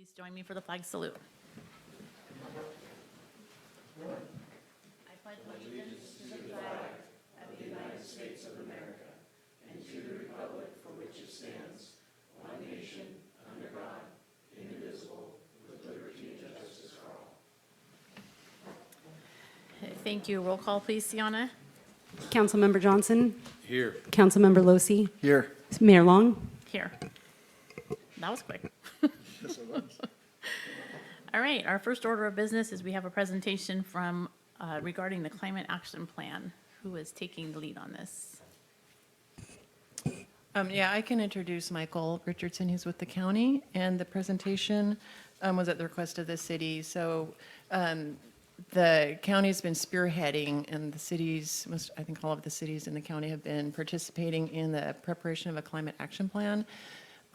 Please join me for the flag salute. I pledge allegiance to the flag of the United States of America and to the republic for which it stands, one nation, under God, indivisible, with liberty and justice for all. Thank you. Roll call, please, Sienna. Councilmember Johnson. Here. Councilmember Losi. Here. Mayor Long. Here. That was quick. All right, our first order of business is we have a presentation from regarding the Climate Action Plan. Who is taking the lead on this? Yeah, I can introduce Michael Richardson, who's with the county, and the presentation was at the request of the city. So the county's been spearheading, and the cities, I think all of the cities in the county have been participating in the preparation of a climate action plan.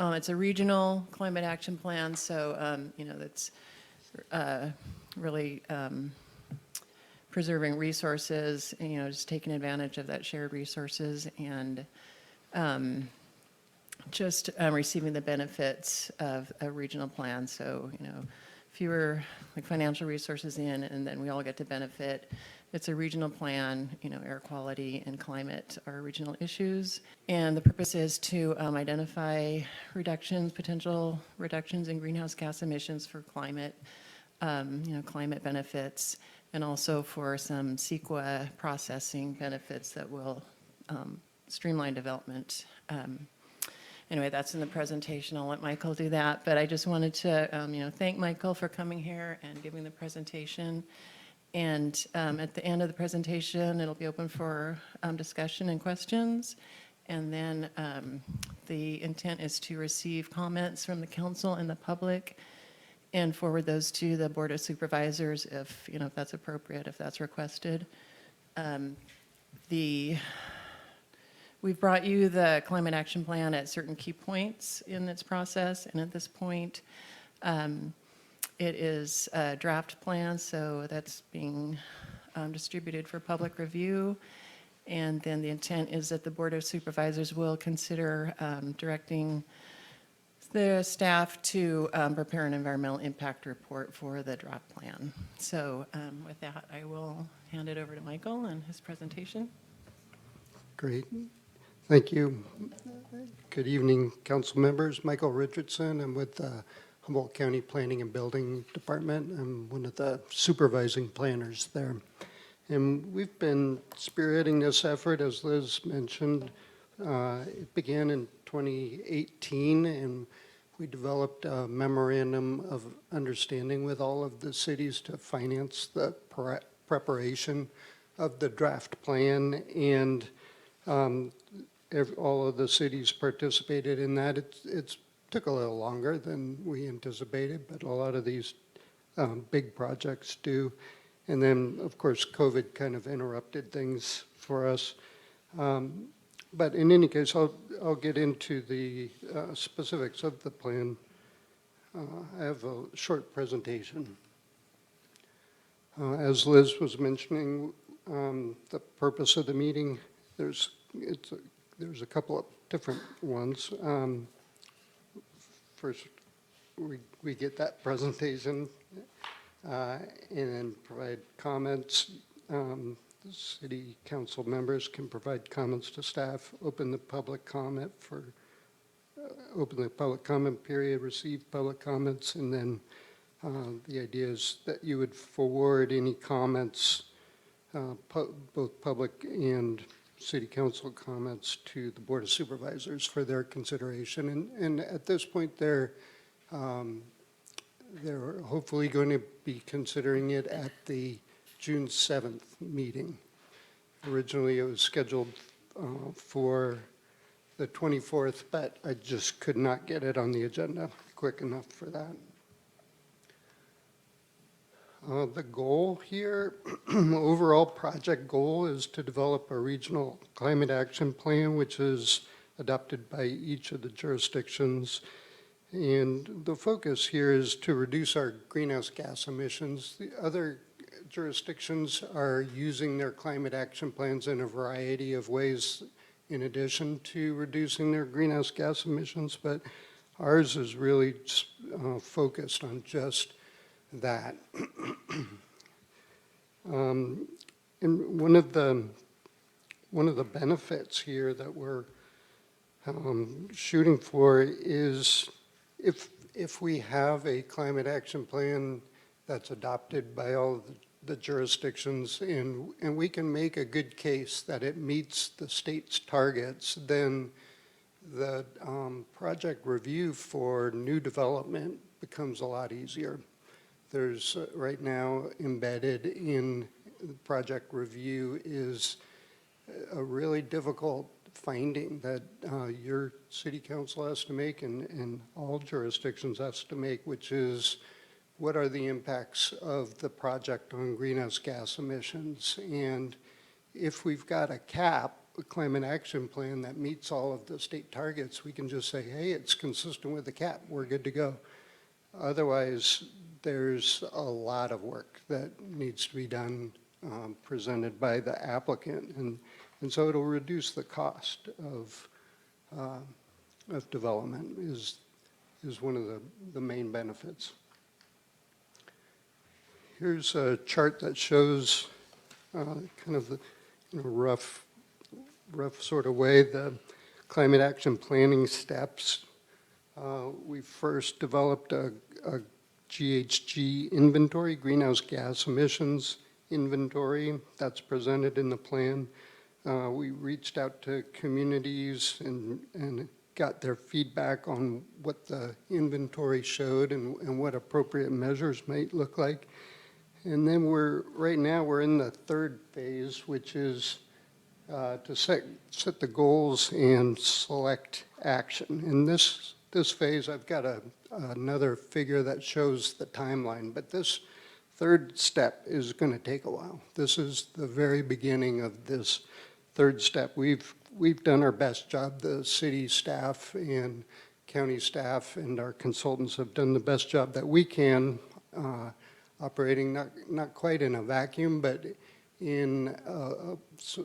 It's a regional climate action plan, so that's really preserving resources, and, just taking advantage of that shared resources, and just receiving the benefits of a regional plan. So, fewer financial resources in, and then we all get to benefit. It's a regional plan, air quality and climate are regional issues. And the purpose is to identify potential reductions in greenhouse gas emissions for climate, climate benefits, and also for some CEQA processing benefits that will streamline development. Anyway, that's in the presentation. I'll let Michael do that. But I just wanted to, thank Michael for coming here and giving the presentation. And at the end of the presentation, it'll be open for discussion and questions. And then the intent is to receive comments from the council and the public and forward those to the Board of Supervisors if that's appropriate, if that's requested. We've brought you the Climate Action Plan at certain key points in its process, and at this point, it is a draft plan, so that's being distributed for public review. And then the intent is that the Board of Supervisors will consider directing the staff to prepare an environmental impact report for the draft plan. So with that, I will hand it over to Michael and his presentation. Great. Thank you. Good evening, council members. Michael Richardson. I'm with the Humboldt County Planning and Building Department. I'm one of the supervising planners there. And we've been spearheading this effort, as Liz mentioned. It began in 2018, and we developed a memorandum of understanding with all of the cities to finance the preparation of the draft plan. And all of the cities participated in that. It took a little longer than we anticipated, but a lot of these big projects do. And then, of course, COVID kind of interrupted things for us. But in any case, I'll get into the specifics of the plan. I have a short presentation. As Liz was mentioning, the purpose of the meeting, there's a couple of different ones. First, we get that presentation and then provide comments. The city council members can provide comments to staff, open the public comment period, receive public comments, and then the idea is that you would forward any comments, both public and city council comments, to the Board of Supervisors for their consideration. And at this point, they're hopefully going to be considering it at the June 7th meeting. Originally, it was scheduled for the 24th, but I just could not get it on the agenda quick enough for that. The goal here, overall project goal, is to develop a regional climate action plan, which is adopted by each of the jurisdictions. And the focus here is to reduce our greenhouse gas emissions. The other jurisdictions are using their climate action plans in a variety of ways in addition to reducing their greenhouse gas emissions, but Ours is really focused on just that. And one of the benefits here that we're shooting for is if we have a climate action plan that's adopted by all the jurisdictions and we can make a good case that it meets the state's targets, then the project review for new development becomes a lot easier. There's right now embedded in the project review is a really difficult finding that your city council has to make and all jurisdictions has to make, which is what are the impacts of the project on greenhouse gas emissions? And if we've got a cap, a climate action plan that meets all of the state targets, we can just say, hey, it's consistent with the cap, we're good to go. Otherwise, there's a lot of work that needs to be done presented by the applicant. And so it'll reduce the cost of development is one of the main benefits. Here's a chart that shows kind of the rough sort of way the climate action planning steps. We first developed a GHG inventory, greenhouse gas emissions inventory, that's presented in the plan. We reached out to communities and got their feedback on what the inventory showed and what appropriate measures might look like. And then right now we're in the third phase, which is to set the goals and select action. In this phase, I've got another figure that shows the timeline, but this third step is going to take a while. This is the very beginning of this third step. We've done our best job. The city staff and county staff and our consultants have done the best job that we can, operating not quite in a vacuum, but in a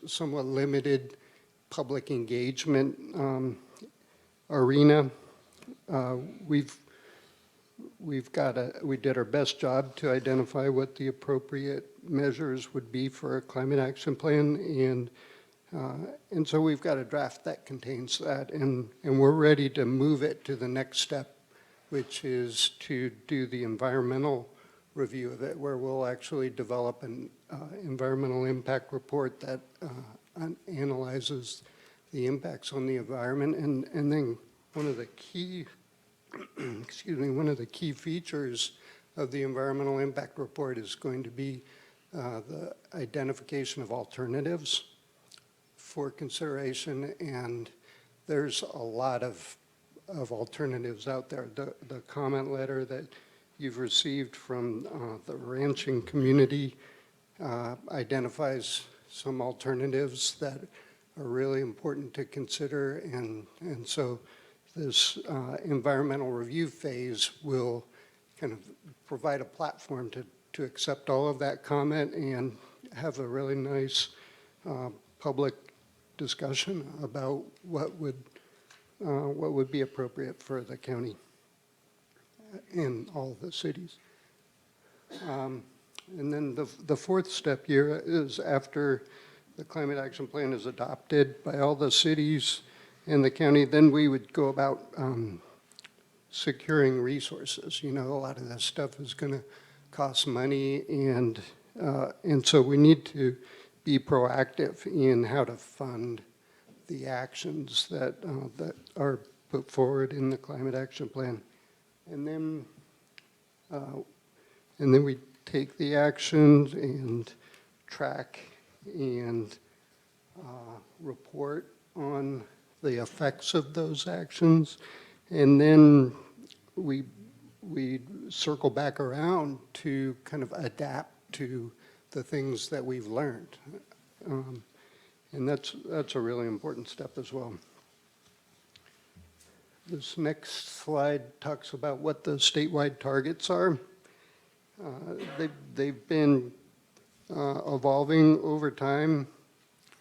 somewhat limited public engagement arena. We did our best job to identify what the appropriate measures would be for a climate action plan, and so we've got a draft that contains that, and we're ready to move it to the next step, which is to do the environmental review of it, where we'll actually develop an environmental impact report that analyzes the impacts on the environment, and then one of the key one of the key features of the environmental impact report is going to be the identification of alternatives for consideration, and there's a lot of alternatives out there. The comment letter that you've received from the ranching community identifies some alternatives that are really important to consider, and so this environmental review phase will kind of provide a platform to accept all of that comment and have a really nice public discussion about what would be appropriate for the county in all the cities. And then the fourth step here is after the climate action plan is adopted by all the cities in the county, then we would go about securing resources. You know, a lot of that stuff is going to cost money, and so we need to be proactive in how to fund the actions that are put forward in the climate action plan, and then we take the actions and track and report on the effects of those actions, and then we circle back around to kind of adapt to the things that we've learned, and that's a really important step as well. This next slide talks about what the statewide targets are. They've been evolving over time,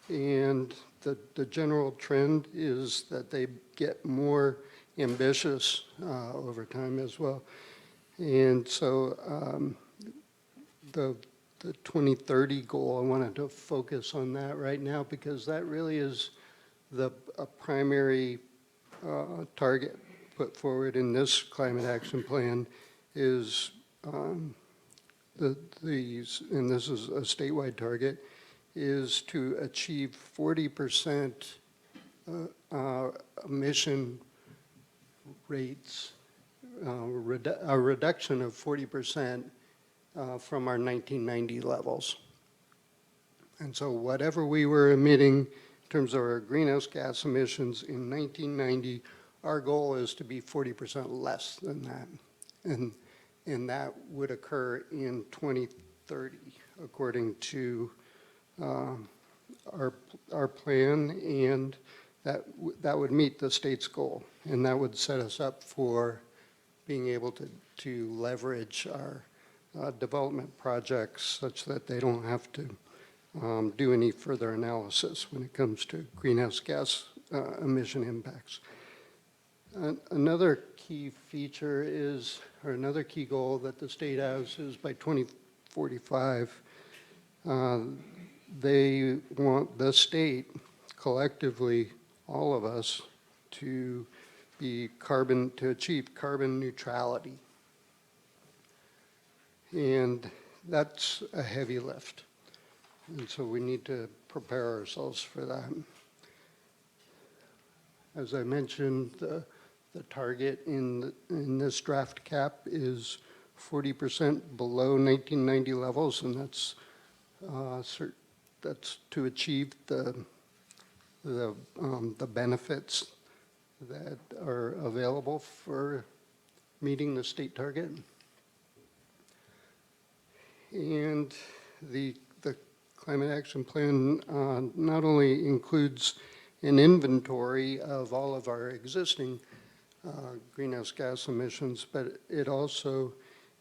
and the general trend is that they get more ambitious over time as well. And so the 2030 goal, I wanted to focus on that right now because that really is a primary target put forward in this climate action plan is and this is a statewide target, is to achieve 40% emission rates, a reduction of 40% from our 1990 levels. And so whatever we were emitting in terms of our greenhouse gas emissions in 1990, our goal is to be 40% less than that. And that would occur in 2030, according to our plan, and that would meet the state's goal. And that would set us up for being able to leverage our development projects such that they don't have to do any further analysis when it comes to greenhouse gas emission impacts. Another key feature is, or another key goal that the state has is by 2045, they want the state, collectively, all of us, to achieve carbon neutrality. And that's a heavy lift. And so we need to prepare ourselves for that. As I mentioned, the target in this draft cap is 40% below 1990 levels, and that's to achieve the benefits that are available for meeting the state target. And the Climate Action Plan not only includes an inventory of all of our existing greenhouse gas emissions, but it also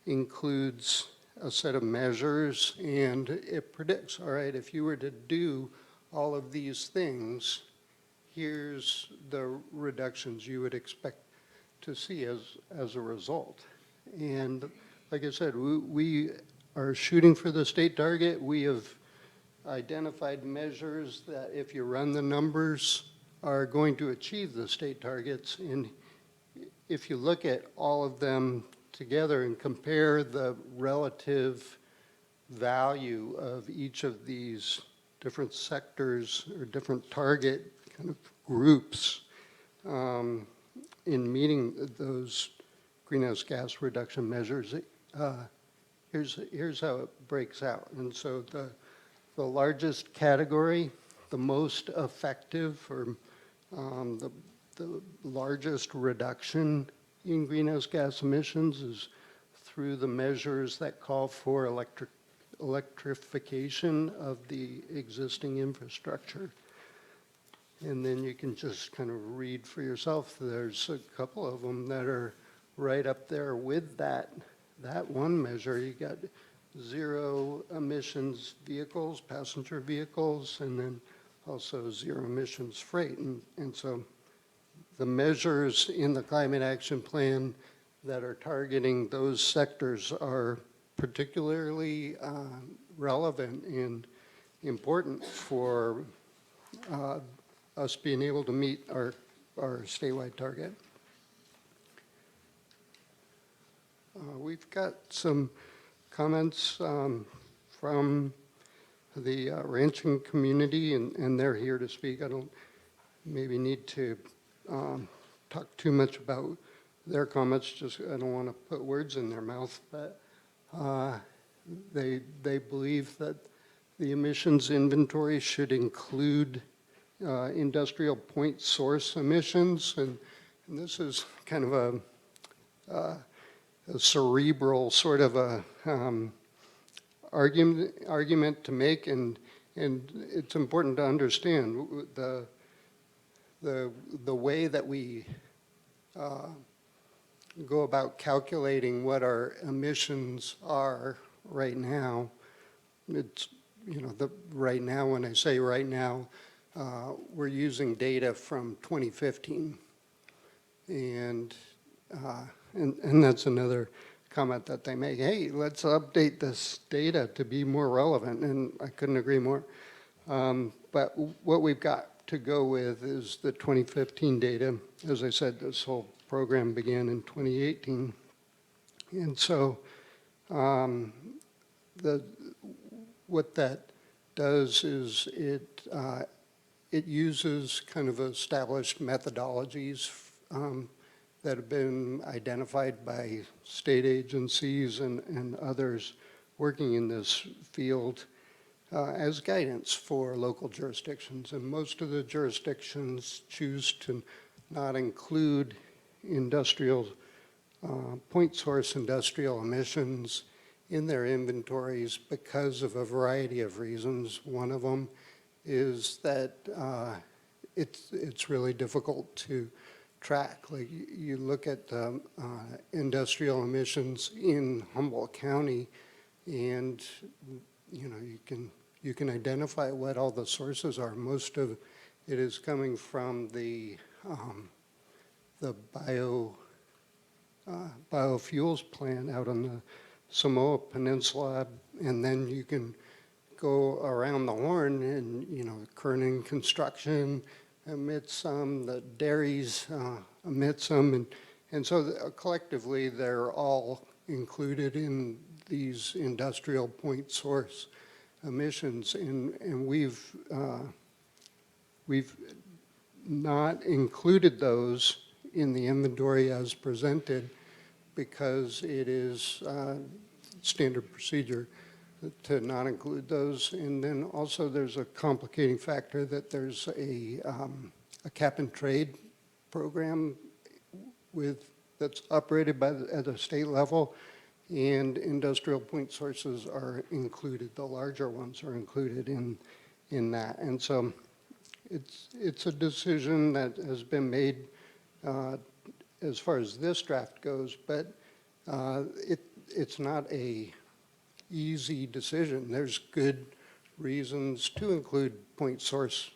includes a set of measures, and it predicts, all right, if you were to do all of these things, here's the reductions you would expect to see as a result. And like I said, we are shooting for the state target. We have identified measures that, if you run the numbers, are going to achieve the state targets. And if you look at all of them together and compare the relative value of each of these different sectors or different target kind of groups in meeting those greenhouse gas reduction measures, here's how it breaks out. And so the largest category, the most effective, or the largest reduction in greenhouse gas emissions is through the measures that call for electrification of the existing infrastructure. And then you can just kind of read for yourself. There's a couple of them that are right up there with that one measure. You got zero emissions vehicles, passenger vehicles, and then also zero emissions freight. And so the measures in the Climate Action Plan that are targeting those sectors are particularly relevant and important for us being able to meet our statewide target. We've got some comments from the ranching community, and they're here to speak. I don't maybe need to talk too much about their comments, just I don't want to put words in their mouth, but they believe that the emissions inventory should include industrial point source emissions, and this is kind of a cerebral sort of a argument to make, and it's important to understand the way that we go about calculating what our emissions are right now. It's, you know, right now, when I say right now, we're using data from 2015. And, and that's another comment that they make. Hey, let's update this data to be more relevant, and I couldn't agree more. But what we've got to go with is the 2015 data. As I said, this whole program began in 2018. And so what that does is it uses kind of established methodologies that have been identified by state agencies and others working in this field as guidance for local jurisdictions. And most of the jurisdictions choose to not include industrial, point source industrial emissions in their inventories because of a variety of reasons. One of them is that it's really difficult to track. Like you look at industrial emissions in Humboldt County, and you can identify what all the sources are. Most of it is coming from the biofuels plant out on the Samoa Peninsula, and then you can go around the horn and, Kernan Construction emits some, the dairies emit some, and so collectively they're all included in these industrial point source emissions, and we've not included those in the inventory as presented because it is standard procedure to not include those. And then also there's a complicating factor that there's a cap and trade program that's operated at a state level, and industrial point sources are included. The larger ones are included in that. And so it's a decision that has been made as far as this draft goes, but it's not a easy decision. There's good reasons to include point source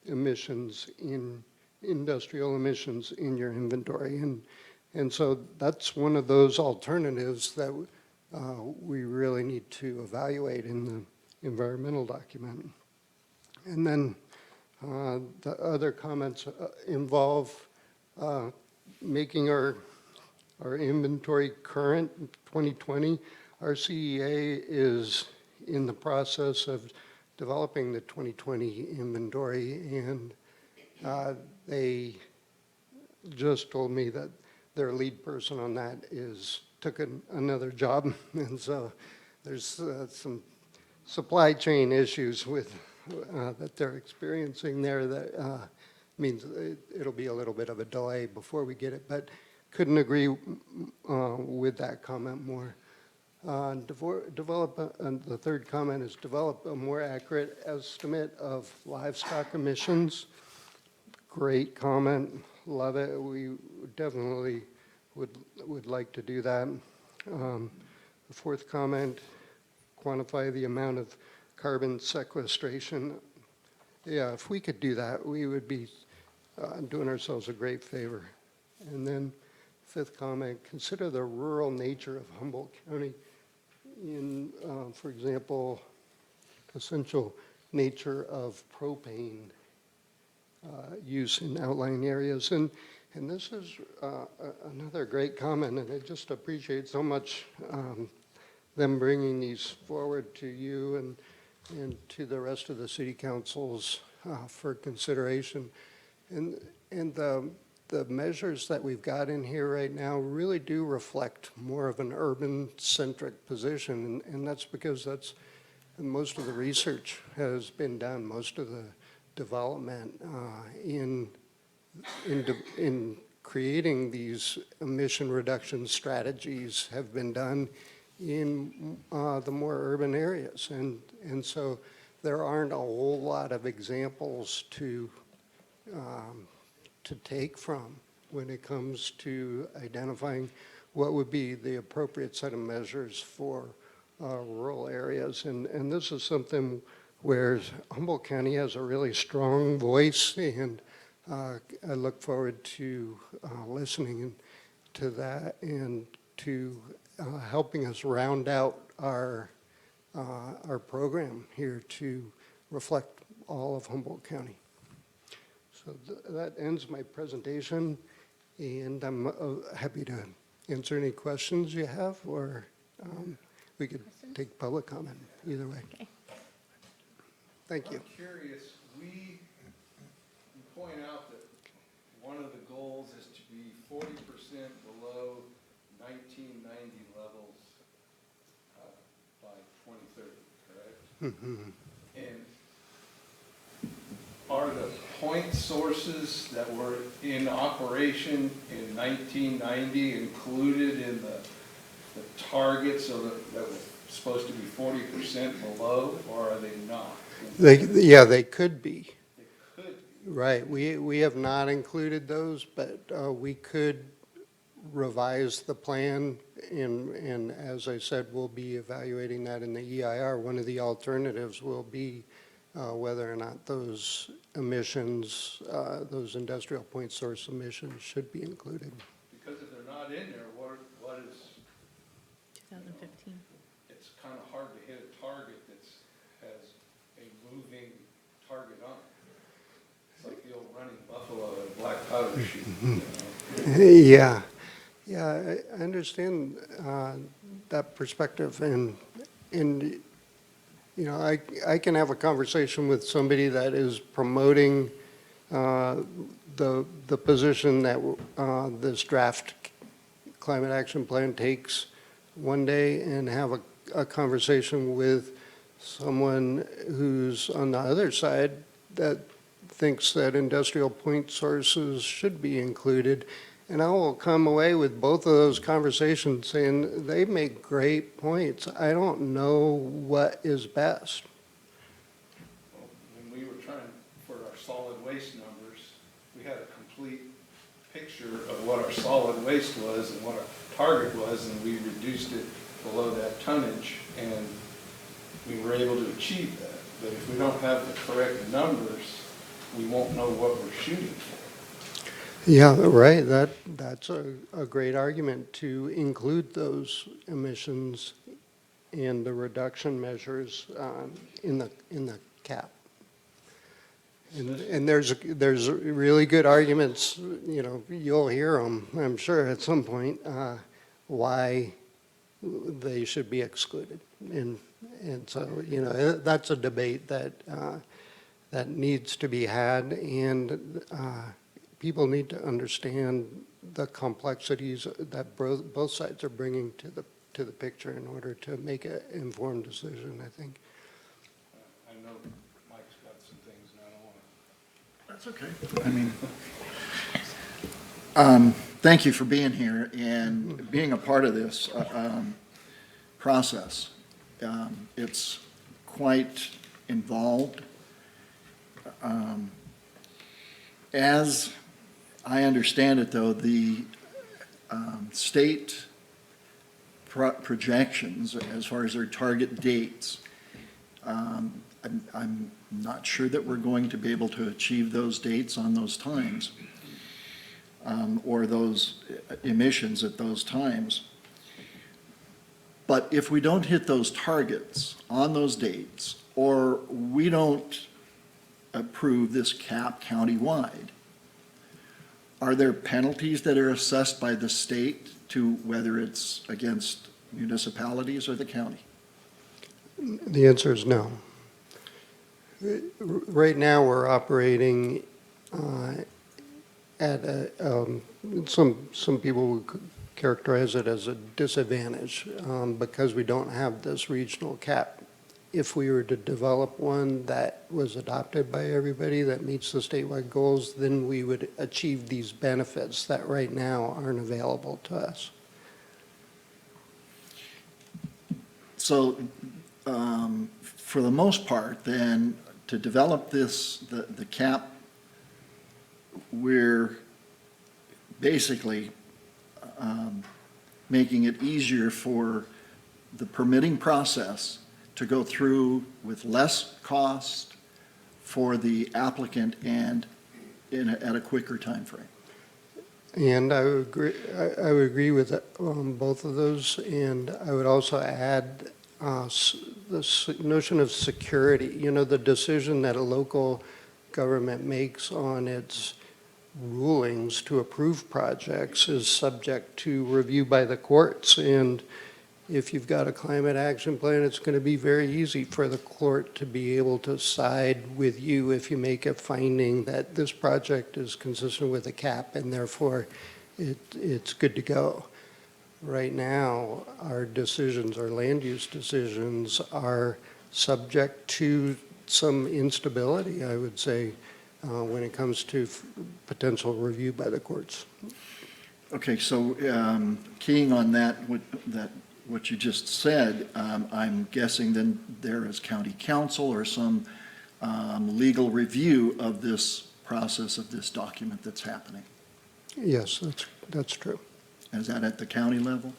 emissions in industrial emissions in your inventory, and so that's one of those alternatives that we really need to evaluate in the environmental document. And then the other comments involve making our inventory current. 2020, our CEA is in the process of developing the 2020 inventory, and they just told me that their lead person on that took another job, and so there's some supply chain issues with that they're experiencing there that means it'll be a little bit of a delay before we get it, but couldn't agree with that comment more. The third comment is develop a more accurate estimate of livestock emissions. Great comment, love it. We definitely would like to do that. The fourth comment, quantify the amount of carbon sequestration. Yeah, if we could do that, we would be doing ourselves a great favor. And then fifth comment, consider the rural nature of Humboldt County in, for example, essential nature of propane use in outlying areas. And this is another great comment, and I just appreciate so much them bringing these forward to you and to the rest of the city councils for consideration. And the measures that we've got in here right now really do reflect more of an urban-centric position, and that's because most of the research has been done, most of the development in creating these emission reduction strategies have been done in the more urban areas, and so there aren't a whole lot of examples to take from when it comes to identifying what would be the appropriate set of measures for rural areas, and this is something where Humboldt County has a really strong voice, and I look forward to listening to that and to helping us round out our program here to reflect all of Humboldt County. So that ends my presentation, and I'm happy to answer any questions you have, or we could take public comment, either way. Okay. Thank you. I'm curious, you point out that one of the goals is to be 40% below 1990 levels by 2030, correct? Mhm. And are the point sources that were in operation in 1990 included in the targets that were supposed to be 40% below, or are they not? Yeah, they could be. They could be. Right. We have not included those, but we could revise the plan, and as I said, we'll be evaluating that in the EIR. One of the alternatives will be whether or not those emissions, those industrial point source emissions should be included. Because if they're not in there, what is, 2015. it's kind of hard to hit a target has a moving target on it. It's like the old running buffalo at a black powder chute. Yeah. Yeah, I understand that perspective, and you know, I can have a conversation with somebody that is promoting the position that this draft climate action plan takes one day, and have a conversation with someone who's on the other side that thinks that industrial point sources should be included. And I will come away with both of those conversations saying they make great points. I don't know what is best. Well, when we were trying for our solid waste numbers, we had a complete picture of what our solid waste was and what our target was, and we reduced it below that tonnage, and we were able to achieve that. But if we don't have the correct numbers, we won't know what we're shooting for. Yeah, right. That's a great argument to include those emissions and the reduction measures in the cap. And there's really good arguments. You know, you'll hear them, I'm sure, at some point, why they should be excluded. And so, you know, that's a debate that that needs to be had, and people need to understand the complexities that both sides are bringing to the picture in order to make an informed decision, I think. I know Mike's got some things, and I don't want to. That's okay. I mean, thank you for being here and being a part of this process. It's quite involved. As I understand it, though, the state projections as far as their target dates, I'm not sure that we're going to be able to achieve those dates on those times, or those emissions at those times. But if we don't hit those targets on those dates, or we don't approve this cap countywide, are there penalties that are assessed by the state to whether it's against municipalities or the county? The answer is no. Right now, we're operating at some people would characterize it as a disadvantage because we don't have this regional cap. If we were to develop one that was adopted by everybody that meets the statewide goals, then we would achieve these benefits that right now aren't available to us. So, for the most part, then, to develop this, the cap, we're basically making it easier for the permitting process to go through with less cost for the applicant and at a quicker time frame. And I would agree with both of those, and I would also add the notion of security. You know, the decision that a local government makes on its rulings to approve projects is subject to review by the courts, and if you've got a climate action plan, it's going to be very easy for the court to be able to side with you if you make a finding that this project is consistent with a cap and therefore it's good to go. Right now, our decisions, our land use decisions are subject to some instability, I would say, when it comes to potential review by the courts. Okay, so keying on that, what you just said, I'm guessing then there is county council or some legal review of this process of this document that's happening. Yes, that's true. Is that at the county level?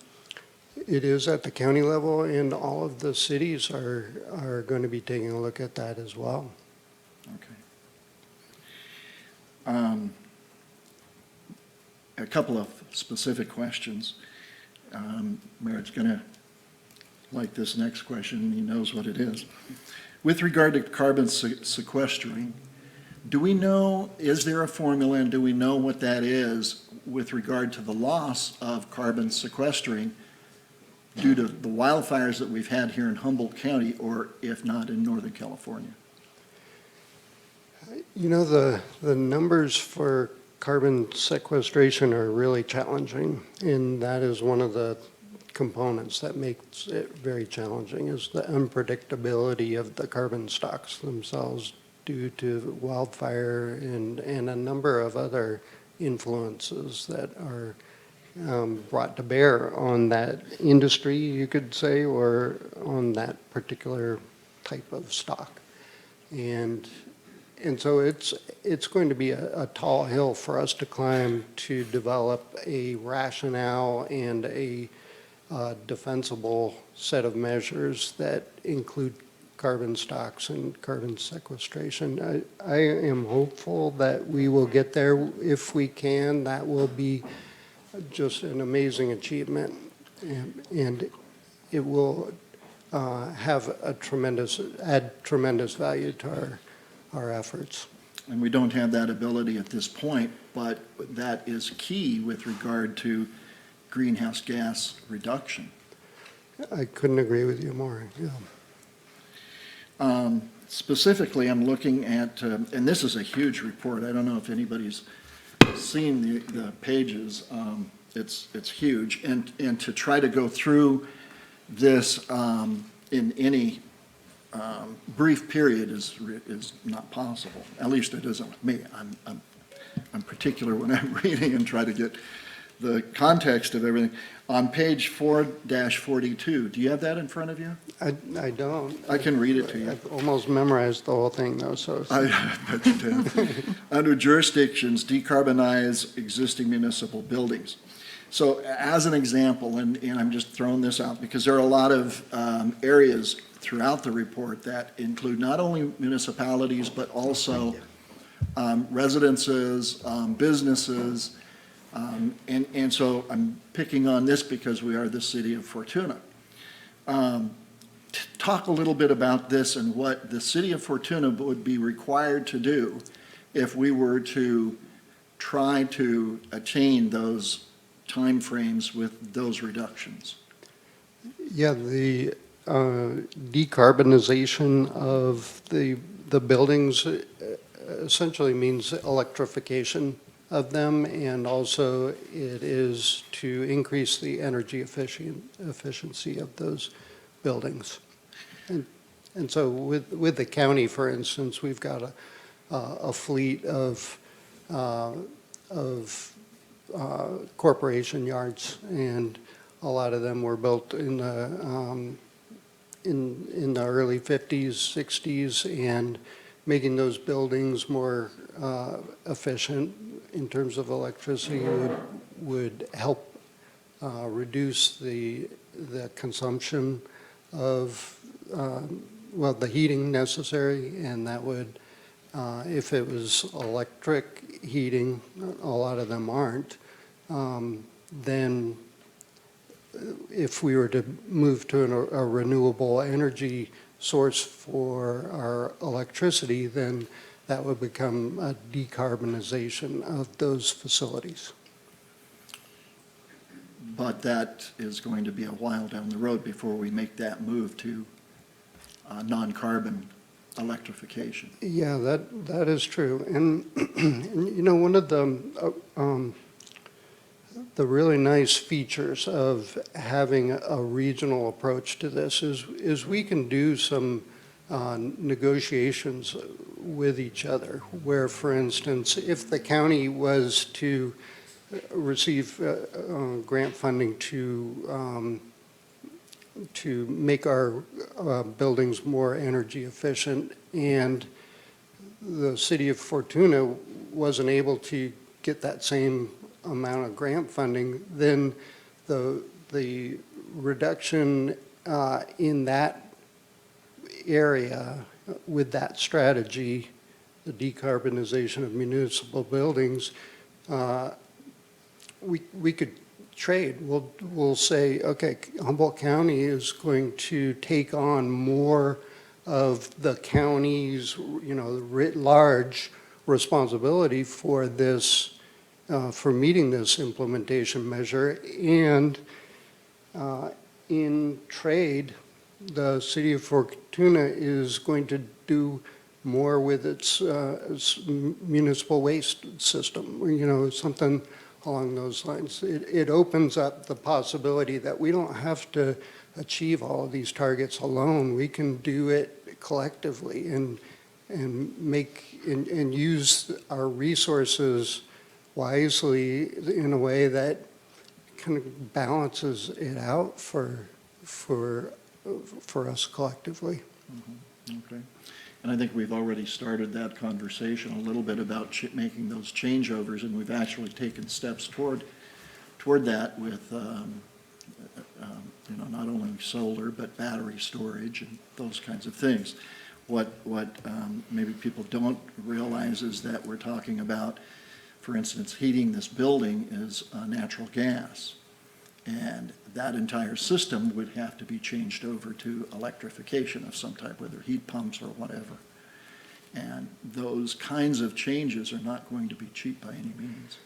It is at the county level, and all of the cities are going to be taking a look at that as well. Okay. A couple of specific questions. Merritt's going to like this next question. He knows what it is. With regard to carbon sequestering, do we know, is there a formula, and do we know what that is with regard to the loss of carbon sequestering due to the wildfires that we've had here in Humboldt County, or if not in Northern California? You know, the numbers for carbon sequestration are really challenging, and that is one of the components that makes it very challenging, is the unpredictability of the carbon stocks themselves due to wildfire and a number of other influences that are brought to bear on that industry, you could say, or on that particular type of stock. And so it's going to be a tall hill for us to climb to develop a rationale and a defensible set of measures that include carbon stocks and carbon sequestration. I am hopeful that we will get there. If we can, that will be just an amazing achievement, and it will add tremendous value to our efforts. And we don't have that ability at this point, but that is key with regard to greenhouse gas reduction. I couldn't agree with you more, yeah. Specifically, I'm looking at, and this is a huge report. I don't know if anybody's seen the pages. It's huge. And to try to go through this in any brief period is not possible. At least it isn't with me. I'm particular when I'm reading and try to get the context of everything. On page 4-42, do you have that in front of you? I don't. I can read it to you. I've almost memorized the whole thing, though, so. I bet you did. Under jurisdictions, decarbonize existing municipal buildings. So as an example, and I'm just throwing this out because there are a lot of areas throughout the report that include not only municipalities, but also residences, businesses, and so I'm picking on this because we are the city of Fortuna. Talk a little bit about this and what the city of Fortuna would be required to do if we were to try to attain those timeframes with those reductions. Yeah, the decarbonization of the buildings essentially means electrification of them, and also it is to increase the energy efficiency of those buildings. And so with the county, for instance, we've got a fleet of corporation yards, and a lot of them were built in the early 50s, 60s, and making those buildings more efficient in terms of electricity would help reduce the consumption of the heating necessary, and that would If it was electric heating, a lot of them aren't, then if we were to move to a renewable energy source for our electricity, then that would become a decarbonization of those facilities. But that is going to be a while down the road before we make that move to non-carbon electrification. Yeah, that is true. And, you know, one of the really nice features of having a regional approach to this is we can do some negotiations with each other, where, for instance, if the county was to receive grant funding to make our buildings more energy efficient, and the city of Fortuna wasn't able to get that same amount of grant funding, then the reduction in that area with that strategy, the decarbonization of municipal buildings, we could trade. We'll say, okay, Humboldt County is going to take on more of the county's, you know, writ large responsibility for this, for meeting this implementation measure, and in trade, the city of Fortuna is going to do more with its municipal waste system, you know, something along those lines. It opens up the possibility that we don't have to achieve all of these targets alone. We can do it collectively and make and use our resources wisely in a way that kind of balances it out for us collectively. Okay. And I think we've already started that conversation a little bit about making those changeovers, and we've actually taken steps toward that with, you know, not only solar, but battery storage and those kinds of things. What maybe people don't realize is that we're talking about, for instance, heating this building is natural gas. And that entire system would have to be changed over to electrification of some type, whether heat pumps or whatever. And those kinds of changes are not going to be cheap by any means.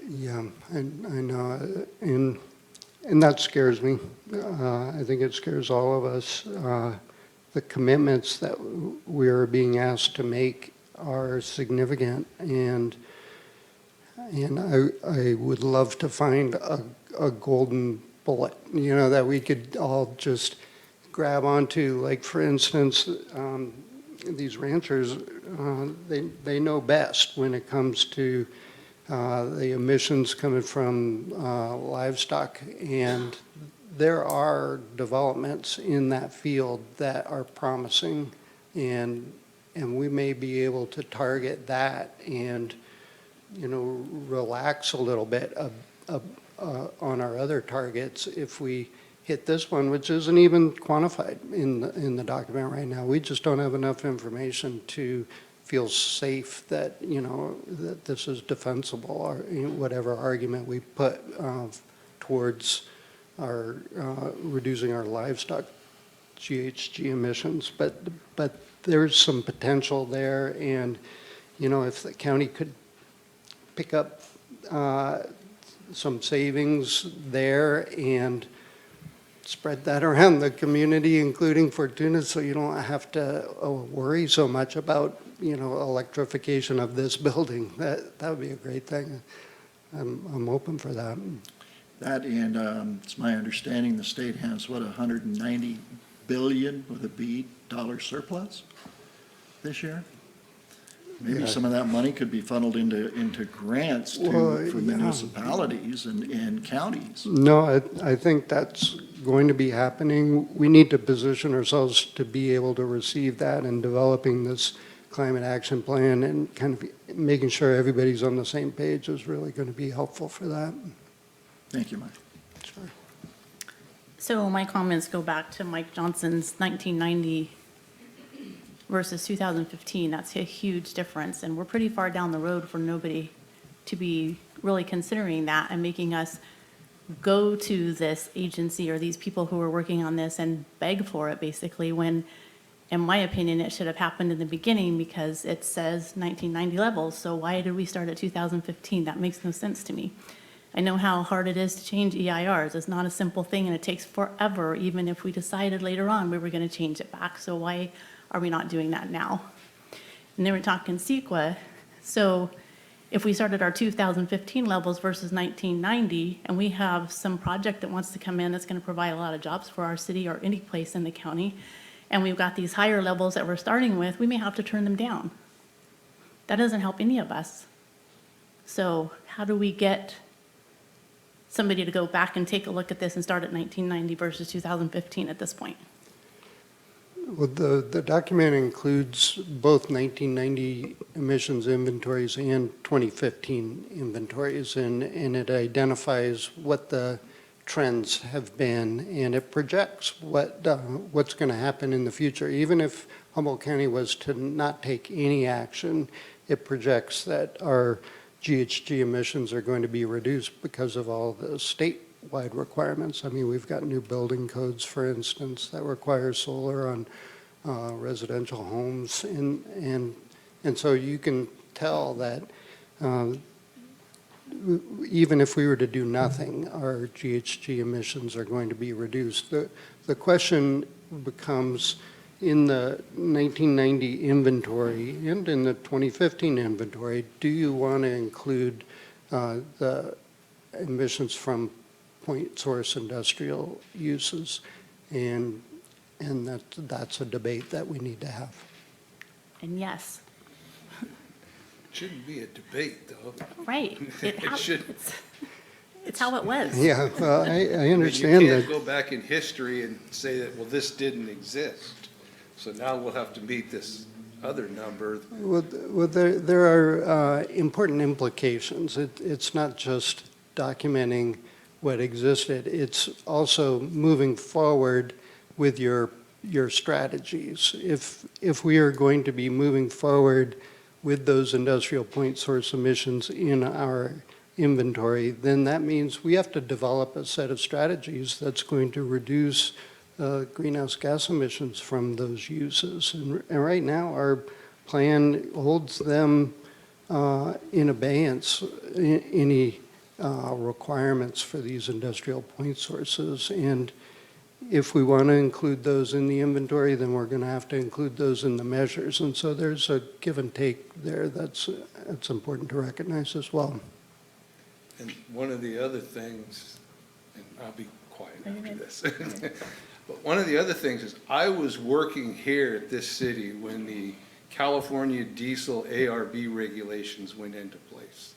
Yeah, I know, and that scares me. I think it scares all of us. The commitments that we're being asked to make are significant, and I would love to find a golden bullet, you know, that we could all just grab onto. Like, for instance, these ranchers, they know best when it comes to the emissions coming from livestock, and there are developments in that field that are promising, and we may be able to target that and, you know, relax a little bit on our other targets if we hit this one, which isn't even quantified in the document right now. We just don't have enough information to feel safe that, you know, that this is defensible, or whatever argument we put towards our reducing our livestock GHG emissions. But there's some potential there, and, you know, if the county could pick up some savings there and spread that around the community, including Fortuna, so you don't have to worry so much about, you know, electrification of this building. That would be a great thing. I'm open for that. That, and it's my understanding the state has, what, 190 billion with a B dollar surplus this year? Maybe Yeah. some of that money could be funneled into grants for yeah. municipalities and counties. No, I think that's going to be happening. We need to position ourselves to be able to receive that, and developing this climate action plan and kind of making sure everybody's on the same page is really going to be helpful for that. Thank you, Mike. Sure. So my comments go back to Mike Johnson's 1990 versus 2015, that's a huge difference. And we're pretty far down the road for nobody to be really considering that and making us go to this agency or these people who are working on this and beg for it, basically, when, in my opinion, it should have happened in the beginning because it says 1990 levels. So why did we start at 2015? That makes no sense to me. I know how hard it is to change EIRs. It's not a simple thing, and it takes forever, even if we decided later on we were going to change it back. So why are we not doing that now? And then we're talking CEQA. So if we started our 2015 levels versus 1990, and we have some project that wants to come in that's going to provide a lot of jobs for our city or any place in the county, and we've got these higher levels that we're starting with, we may have to turn them down. That doesn't help any of us. So how do we get somebody to go back and take a look at this and start at 1990 versus 2015 at this point? Well, the document includes both 1990 emissions inventories and 2015 inventories, and it identifies what the trends have been, and it projects what's going to happen in the future. Even if Humboldt County was to not take any action, it projects that our GHG emissions are going to be reduced because of all the statewide requirements. I mean, we've got new building codes, for instance, that require solar on residential homes, and so you can tell that even if we were to do nothing, our GHG emissions are going to be reduced. The question becomes, in the 1990 inventory and in the 2015 inventory, do you want to include the emissions from point source industrial uses? And that's a debate that we need to have. And yes, It shouldn't be a debate, though. right. It should. It's how it was. Yeah, well, I I mean, understand you can't that. go back in history and say that, well, this didn't exist, so now we'll have to meet this other number. Well, there are important implications. It's not just documenting what existed. It's also moving forward with your strategies. If we are going to be moving forward with those industrial point source emissions in our inventory, then that means we have to develop a set of strategies that's going to reduce greenhouse gas emissions from those uses. And right now, our plan holds them in abeyance, any requirements for these industrial point sources. And if we want to include those in the inventory, then we're going to have to include those in the measures. And so there's a give and take there that's important to recognize as well. And one of the other things, and I'll be quiet after this, but one of the other things is I was working here at this city when the California diesel ARB regulations went into place.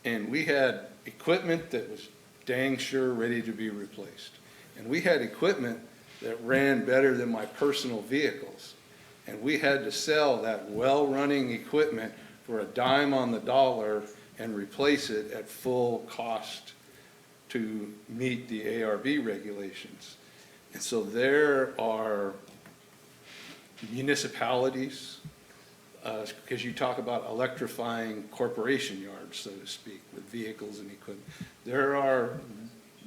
And we had equipment that was dang sure ready to be replaced. And we had equipment that ran better than my personal vehicles. And we had to sell that well-running equipment for a dime on the dollar and replace it at full cost to meet the ARB regulations. And so there are municipalities, because you talk about electrifying corporation yards, so to speak, with vehicles and equipment. There are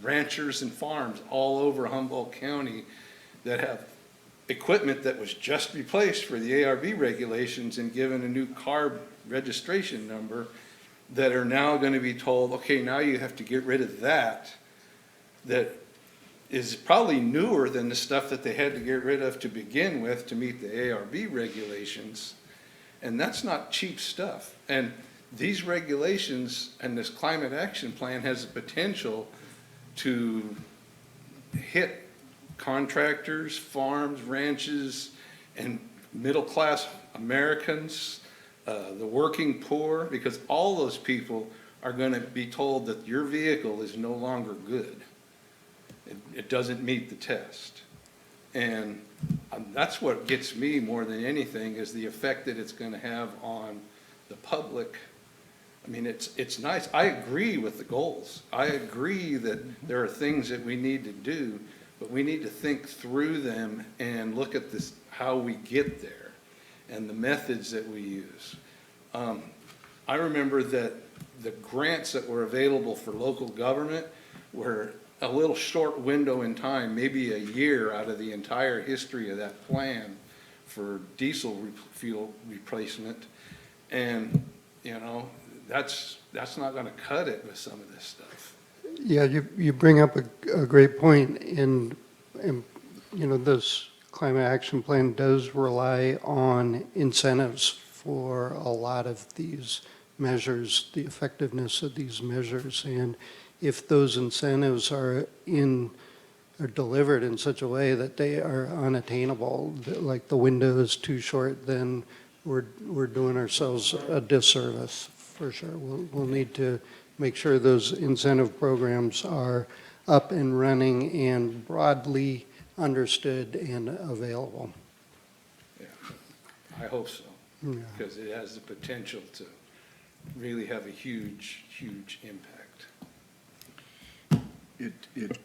ranchers and farms all over Humboldt County that have equipment that was just replaced for the ARB regulations and given a new car registration number that are now going to be told, okay, now you have to get rid of that is probably newer than the stuff that they had to get rid of to begin with to meet the ARB regulations. And that's not cheap stuff. And these regulations and this climate action plan has the potential to hit contractors, farms, ranches, and middle-class Americans, the working poor, because all those people are going to be told that your vehicle is no longer good. It doesn't meet the test. And that's what gets me more than anything, is the effect that it's going to have on the public. I mean, it's nice. I agree with the goals. I agree that there are things that we need to do, but we need to think through them and look at this, how we get there. and the methods that we use. I remember that the grants that were available for local government were a little short window in time, maybe a year out of the entire history of that plan for diesel fuel replacement. And, you know, that's not gonna cut it with some of this stuff. Yeah, you bring up a great point, and, you know, this climate action plan does rely on incentives for a lot of these measures, the effectiveness of these measures, and if those incentives are delivered in such a way that they are unattainable, like the window is too short, then we're doing ourselves a disservice, for sure. We'll need to make sure those incentive programs are up and running and broadly understood and available. Yeah, I hope so, Yeah. because it has the potential to really have a huge, huge impact. It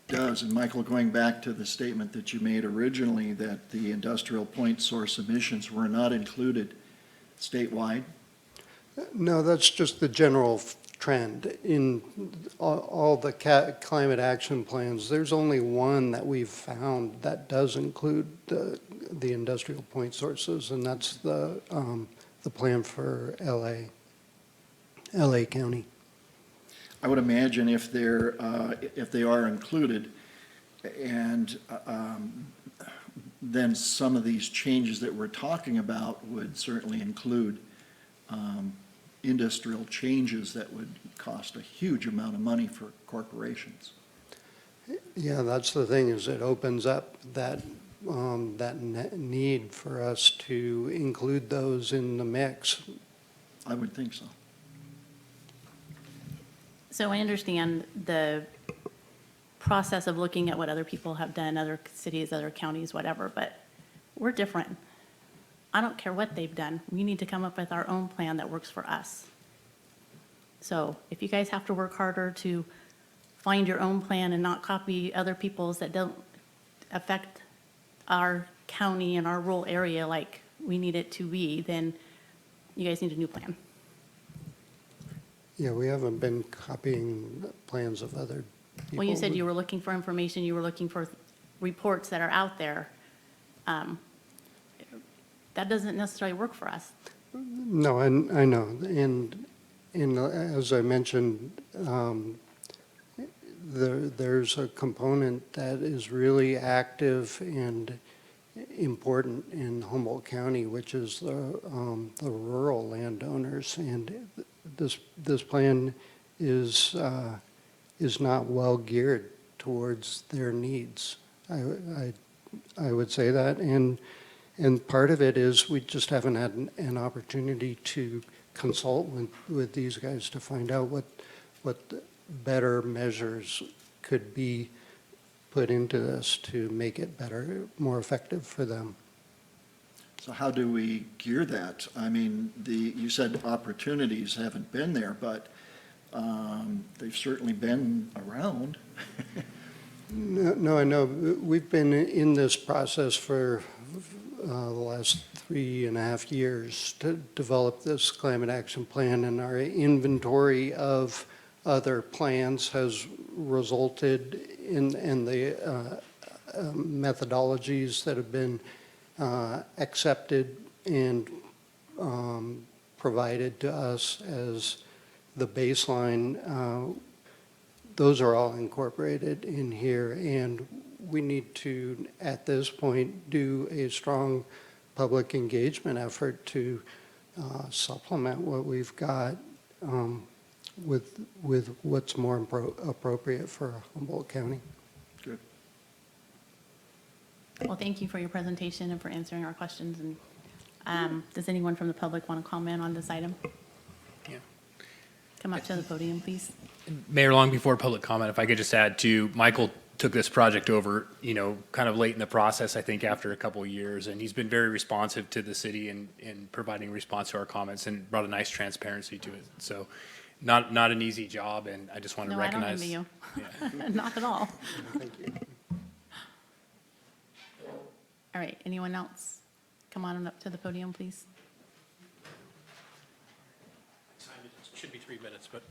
does, and Michael, going back to the statement that you made originally, that the industrial point source emissions were not included statewide, No, that's just the general trend. In all the climate action plans, there's only one that we've found that does include the industrial point sources, and that's the plan for LA County. I would imagine if they are included, and then some of these changes that we're talking about would certainly include industrial changes that would cost a huge amount of money for corporations. Yeah, that's the thing, is it opens up that need for us to include those in the mix. I would think so. So I understand the process of looking at what other people have done, other cities, other counties, whatever, but we're different. I don't care what they've done. We need to come up with our own plan that works for us. So if you guys have to work harder to find your own plan and not copy other people's that don't affect our county and our rural area like we need it to be, then you guys need a new plan. Yeah, we haven't been copying the plans of other people. Well, you said you were looking for information, you were looking for reports that are out there. That doesn't necessarily work for us. No, I know, and as I mentioned, there's a component that is really active and important in Humboldt County, which is the rural landowners, and this plan is not well geared towards their needs. I would say that, and part of it is we just haven't had an opportunity to consult with these guys to find out what better measures could be put into this to make it better, more effective for them. So how do we gear that? I mean, you said opportunities haven't been there, but they've certainly been around. No, I know. We've been in this process for the last 3.5 years to develop this climate action plan, and our inventory of other plans has resulted in the methodologies that have been accepted and provided to us as the baseline. Those are all incorporated in here, and we need to, at this point, do a strong public engagement effort to supplement what we've got with what's more appropriate for Humboldt County. Good. Well, thank you for your presentation and for answering our questions. And does anyone from the public want to comment on this item? Yeah. Come up to the podium, please. Mayor, long before public comment, if I could just add to, Michael took this project over, kind of late in the process, I think after a couple of years, and he's been very responsive to the city and providing response to our comments and brought a nice transparency to it. So not an easy job, and I just want to No, I don't recognize. envy you. Yeah. Not at all. Thank you. All right, anyone else? come on up to the podium, please. It should be 3 minutes, but.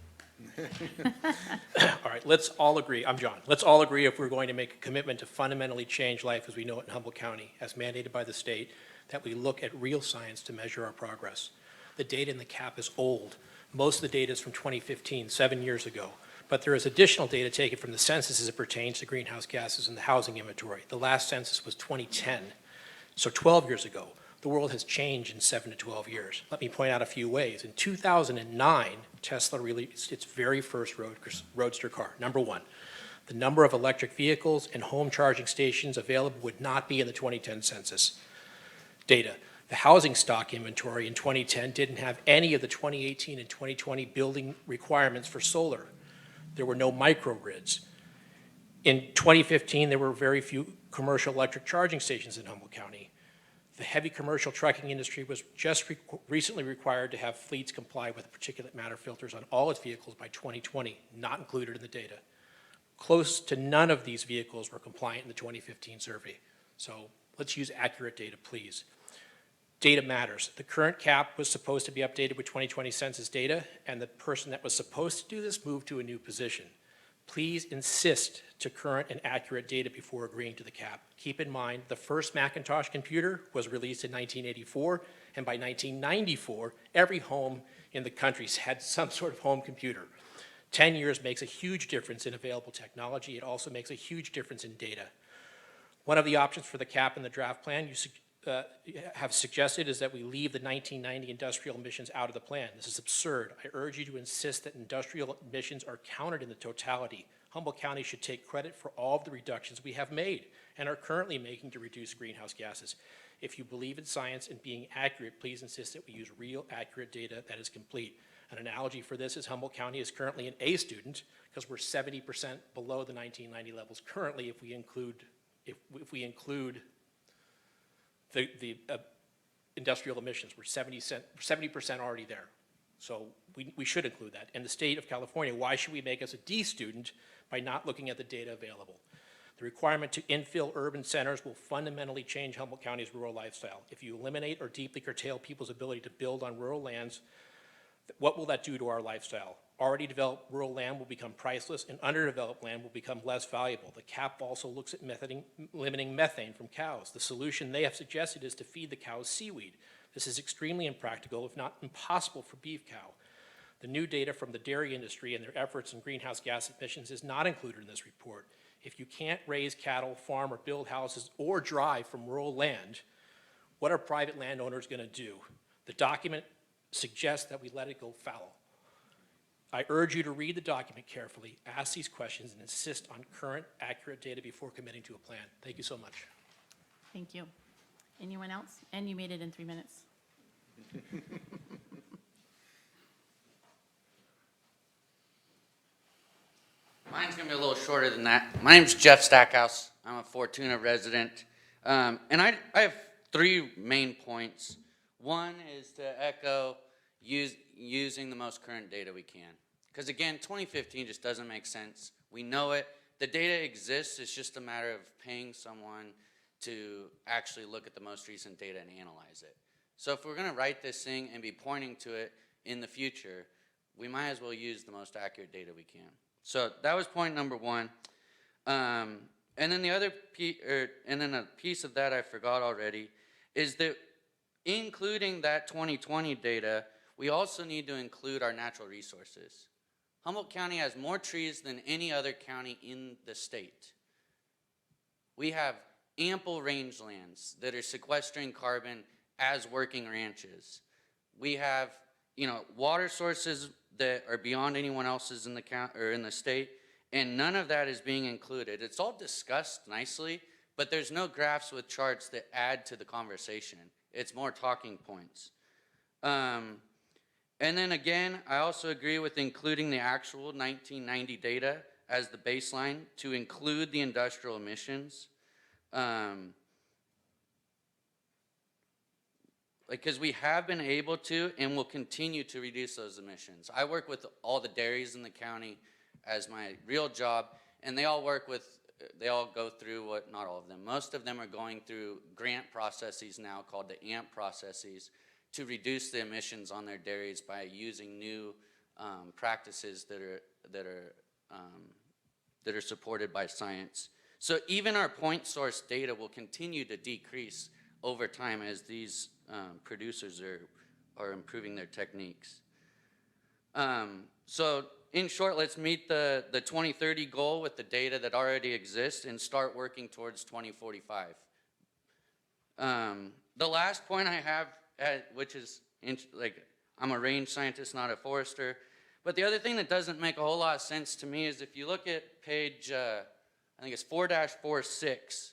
All right, let's all agree, I'm John, let's all agree if we're going to make a commitment to fundamentally change life as we know it in Humboldt County, as mandated by the state, that we look at real science to measure our progress. The data in the CAP is old. Most of the data is from 2015, 7 years ago. But there is additional data taken from the census as it pertains to greenhouse gases in the housing inventory. The last census was 2010, so 12 years ago. The world has changed in 7 to 12 years. Let me point out a few ways. In 2009, Tesla released its very first roadster car. Number one, the number of electric vehicles and home charging stations available would not be in the 2010 census data. The housing stock inventory in 2010 didn't have any of the 2018 and 2020 building requirements for solar. There were no microgrids. In 2015, there were very few commercial electric charging stations in Humboldt County. The heavy commercial trucking industry was just recently required to have fleets comply with particulate matter filters on all its vehicles by 2020, not included in the data. Close to none of these vehicles were compliant in the 2015 survey. So let's use accurate data, please. Data matters. The current cap was supposed to be updated with 2020 census data, and the person that was supposed to do this moved to a new position. Please insist to current and accurate data before agreeing to the cap. Keep in mind, the first Macintosh computer was released in 1984, and by 1994, every home in the country had some sort of home computer. 10 years makes a huge difference in available technology. It also makes a huge difference in data. One of the options for the cap in the draft plan you have suggested is that we leave the 1990 industrial emissions out of the plan. This is absurd. I urge you to insist that industrial emissions are counted in the totality. Humboldt County should take credit for all of the reductions we have made and are currently making to reduce greenhouse gases. If you believe in science and being accurate, please insist that we use real, accurate data that is complete. An analogy for this is Humboldt County is currently an A student because we're 70% below the 1990 levels currently if we include the industrial emissions. We're 70% already there. So we should include that. And the state of California, why should we make us a D student by not looking at the data available? The requirement to infill urban centers will fundamentally change Humboldt County's rural lifestyle. If you eliminate or deeply curtail people's ability to build on rural lands, what will that do to our lifestyle? Already developed rural land will become priceless and underdeveloped land will become less valuable. The cap also looks at limiting methane from cows. The solution they have suggested is to feed the cows seaweed. This is extremely impractical, if not impossible, for beef cow. The new data from the dairy industry and their efforts in greenhouse gas emissions is not included in this report. If you can't raise cattle, farm, or build houses or drive from rural land, what are private landowners going to do? The document suggests that we let it go fallow. I urge you to read the document carefully, ask these questions, and insist on current, accurate data before committing to a plan. Thank you so much. Thank you. Anyone else? And you made it in 3 minutes. Mine's going to be a little shorter than that. My name's Jeff Stackhouse. I'm a Fortuna resident. And I have 3 main points. One is to echo using the most current data we can. Because again, 2015 just doesn't make sense. We know it. The data exists. It's just a matter of paying someone to actually look at the most recent data and analyze it. So if we're going to write this thing and be pointing to it in the future, we might as well use the most accurate data we can. So that was point number 1. And then the other a piece of that I forgot already is that including that 2020 data, we also need to include our natural resources. Humboldt County has more trees than any other county in the state. We have ample rangelands that are sequestering carbon as working ranches. We have, water sources that are beyond anyone else's in the county or in the state, and none of that is being included. It's all discussed nicely, but there's no graphs with charts that add to the conversation. It's more talking points. And then again, I also agree with including the actual 1990 data as the baseline to include the industrial emissions. Because we have been able to and will continue to reduce those emissions. I work with all the dairies in the county as my real job, and they all work with they all go through what, not all of them, most of them are going through grant processes now called the AMP processes to reduce the emissions on their dairies by using new practices that are supported by science. So even our point source data will continue to decrease over time as these producers are improving their techniques. So in short, let's meet the 2030 goal with the data that already exists and start working towards 2045. The last point I have, which is I'm a range scientist, not a forester, but the other thing that doesn't make a whole lot of sense to me is if you look at page, I think it's 4-46,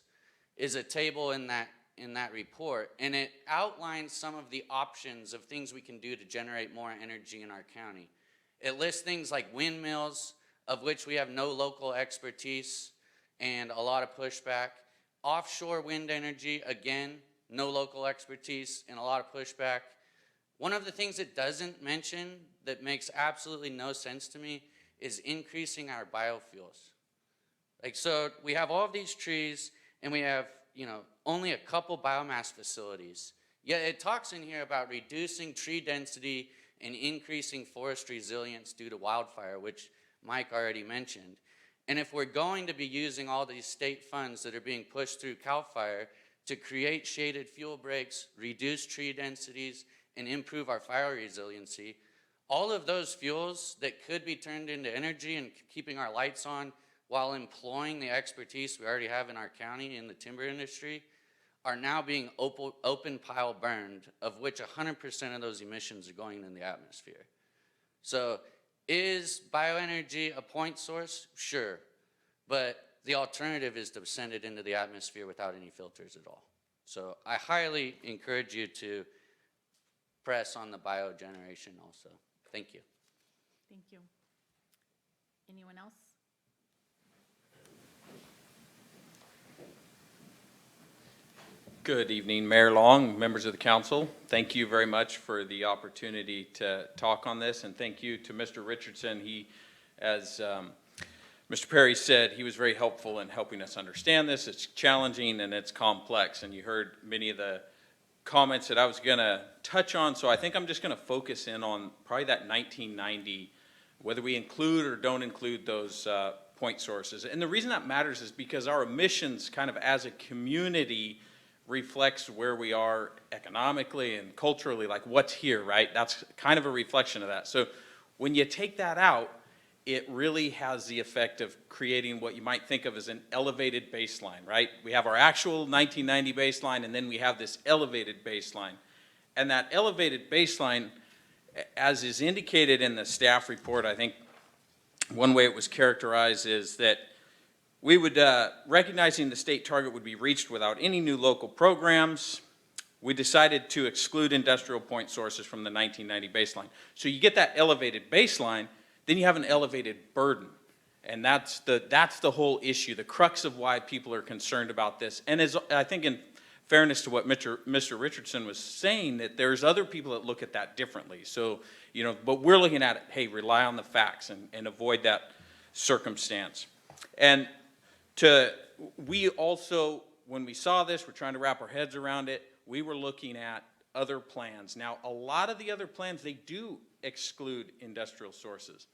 is a table in that report, and it outlines some of the options of things we can do to generate more energy in our county. It lists things like windmills, of which we have no local expertise and a lot of pushback. Offshore wind energy, again, no local expertise and a lot of pushback. One of the things it doesn't mention that makes absolutely no sense to me is increasing our biofuels. So we have all of these trees and we have, only a couple biomass facilities. Yet it talks in here about reducing tree density and increasing forest resilience due to wildfire, which Mike already mentioned. And if we're going to be using all these state funds that are being pushed through CAL FIRE to create shaded fuel breaks, reduce tree densities, and improve our fire resiliency, all of those fuels that could be turned into energy and keeping our lights on while employing the expertise we already have in our county in the timber industry are now being open pile burned, of which 100% of those emissions are going in the atmosphere. So is bioenergy a point source? Sure. But the alternative is to send it into the atmosphere without any filters at all. So I highly encourage you to press on the biogeneration also. Thank you. Thank you. Anyone else? Good evening, Mayor Long, members of the council. Thank you very much for the opportunity to talk on this, and thank you to Mr. Richardson. He, as Mr. Perry said, he was very helpful in helping us understand this. It's challenging and it's complex, and you heard many of the comments that I was going to touch on, so I think I'm just going to focus in on probably that 1990, whether we include or don't include those point sources. And the reason that matters is because our emissions kind of as a community reflects where we are economically and culturally, like what's here, right? That's kind of a reflection of that. So when you take that out, it really has the effect of creating what you might think of as an elevated baseline, right? We have our actual 1990 baseline, and then we have this elevated baseline. And that elevated baseline, as is indicated in the staff report, I think one way it was characterized is that we would, recognizing the state target would be reached without any new local programs, we decided to exclude industrial point sources from the 1990 baseline. So you get that elevated baseline, then you have an elevated burden. And that's the whole issue, the crux of why people are concerned about this. And as I think in fairness to what Mr. Richardson was saying, that there's other people that look at that differently. So, but we're looking at it, hey, rely on the facts and avoid that circumstance. And we also, when we saw this, we're trying to wrap our heads around it, we were looking at other plans. Now, a lot of the other plans, they do exclude industrial sources,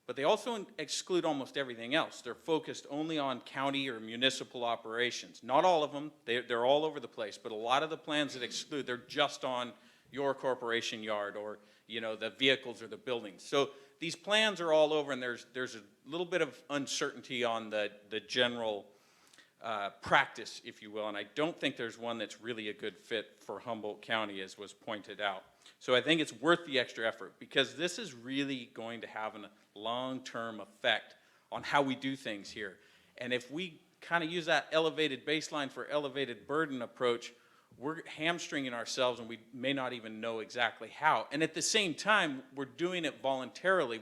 but they also exclude almost everything else. They're focused only on county or municipal operations. Not all of them, they're all over the place, but a lot of the plans that exclude, they're just on your corporation yard or, the vehicles or the buildings. So these plans are all over, and there's a little bit of uncertainty on the general practice, if you will, and I don't think there's one that's really a good fit for Humboldt County, as was pointed out. So I think it's worth the extra effort, because this is really going to have a long-term effect on how we do things here. And if we kind of use that elevated baseline for elevated burden approach, we're hamstringing ourselves, and we may not even know exactly how. And at the same time, we're doing it voluntarily.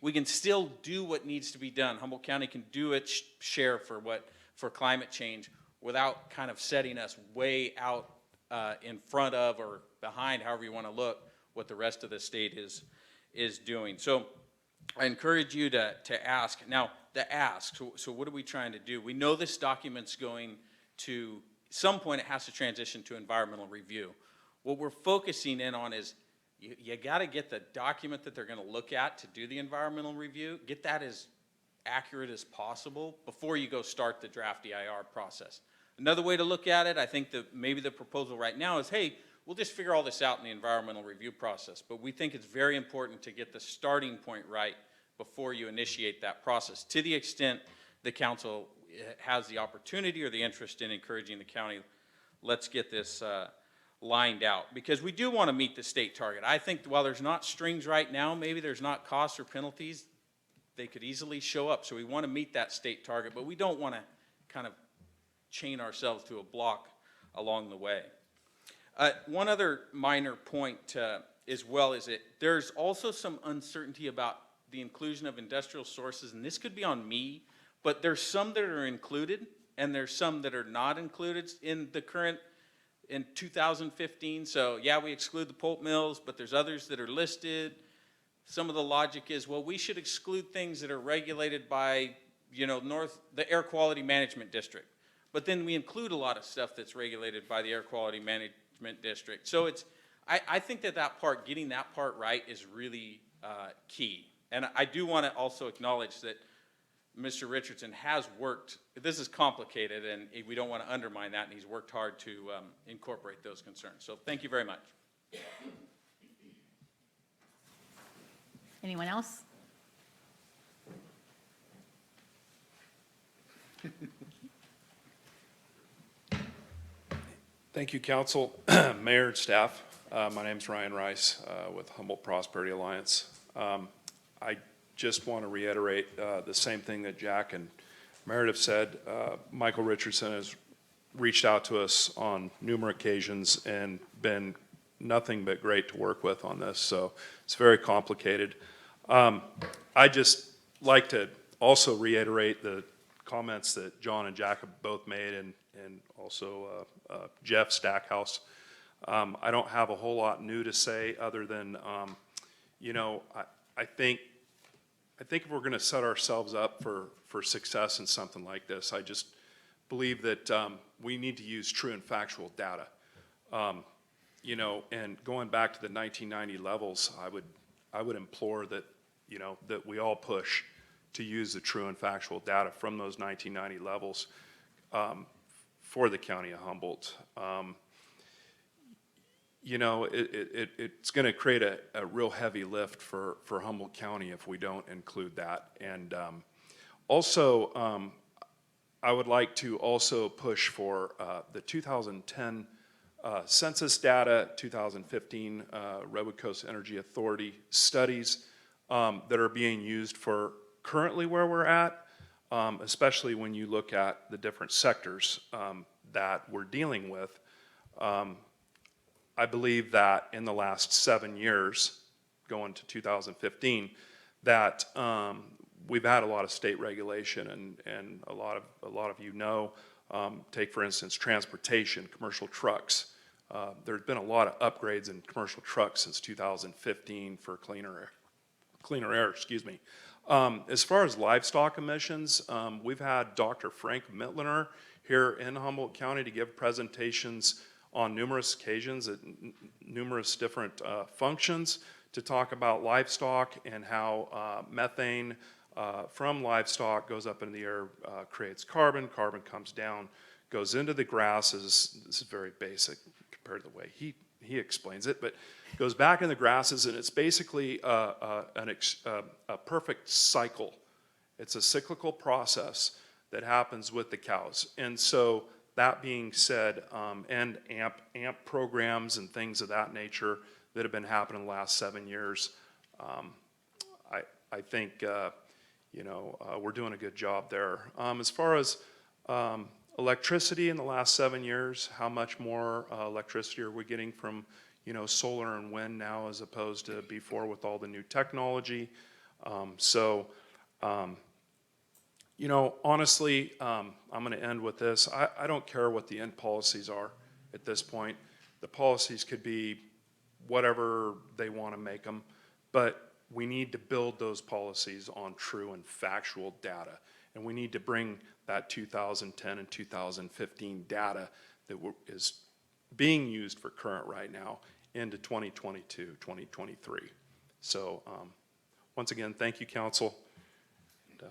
We can still do what needs to be done. Humboldt County can do its share for climate change without kind of setting us way out in front of or behind, however you want to look, what the rest of the state is doing. So I encourage you to ask. Now, the ask. So what are we trying to do? We know this document's going to, some point it has to transition to environmental review. What we're focusing in on is you got to get the document that they're going to look at to do the environmental review, get that as accurate as possible before you go start the draft EIR process. Another way to look at it, I think that maybe the proposal right now is, hey, we'll just figure all this out in the environmental review process. But we think it's very important to get the starting point right before you initiate that process. To the extent the council has the opportunity or the interest in encouraging the county, let's get this lined out, because we do want to meet the state target. I think while there's not strings right now, maybe there's not costs or penalties, they could easily show up. So we want to meet that state target, but we don't want to kind of chain ourselves to a block along the way. One other minor point as well is that there's also some uncertainty about the inclusion of industrial sources, and this could be on me, but there's some that are included and there's some that are not included in the current, in 2015. So yeah, we exclude the pulp mills, but there's others that are listed. Some of the logic is, well, we should exclude things that are regulated by, the Air Quality Management District. But then we include a lot of stuff that's regulated by the Air Quality Management District. So I think that part, getting that part right is really key. And I do want to also acknowledge that Mr. Richardson has worked, this is complicated and we don't want to undermine that, and he's worked hard to incorporate those concerns. So thank you very much. Anyone else? Thank you, Council, Mayor, and staff. My name is Ryan Rice with Humboldt Prosperity Alliance. I just want to reiterate the same thing that Jack and Meredith said. Michael Richardson has reached out to us on numerous occasions and been nothing but great to work with on this, so it's very complicated. I just like to also reiterate the comments that John and Jack have both made, and also Jeff Stackhouse. I don't have a whole lot new to say other than, I think if we're going to set ourselves up for success in something like this, I just believe that we need to use true and factual data. And going back to the 1990 levels, I would implore that, that we all push to use the true and factual data from those 1990 levels for the county of Humboldt. It's going to create a real heavy lift for Humboldt County if we don't include that. And also, I would like to also push for the 2010 census data, 2015 Redwood Coast Energy Authority studies that are being used for currently where we're at, especially when you look at the different sectors that we're dealing with. I believe that in the last 7 years, going to 2015, that we've had a lot of state regulation, and a lot of you know, take for instance transportation, commercial trucks. There's been a lot of upgrades in commercial trucks since 2015 for cleaner air, excuse me. As far as livestock emissions, we've had Dr. Frank Mittlener here in Humboldt County to give presentations on numerous occasions at numerous different functions to talk about livestock and how methane from livestock goes up into the air, creates carbon comes down, goes into the grasses. This is very basic compared to the way he explains it, but goes back in the grasses, and it's basically a perfect cycle. It's a cyclical process that happens with the cows. And so that being said, and AMP programs and things of that nature that have been happening the last 7 years, I think we're doing a good job there. As far as electricity in the last 7 years, how much more electricity are we getting from solar and wind now as opposed to before with all the new technology? Honestly, I'm going to end with this. I don't care what the end policies are at this point. The policies could be whatever they want to make them, but we need to build those policies on true and factual data. And we need to bring that 2010 and 2015 data that is being used for current right now into 2022, 2023. So once again, thank you, council. And,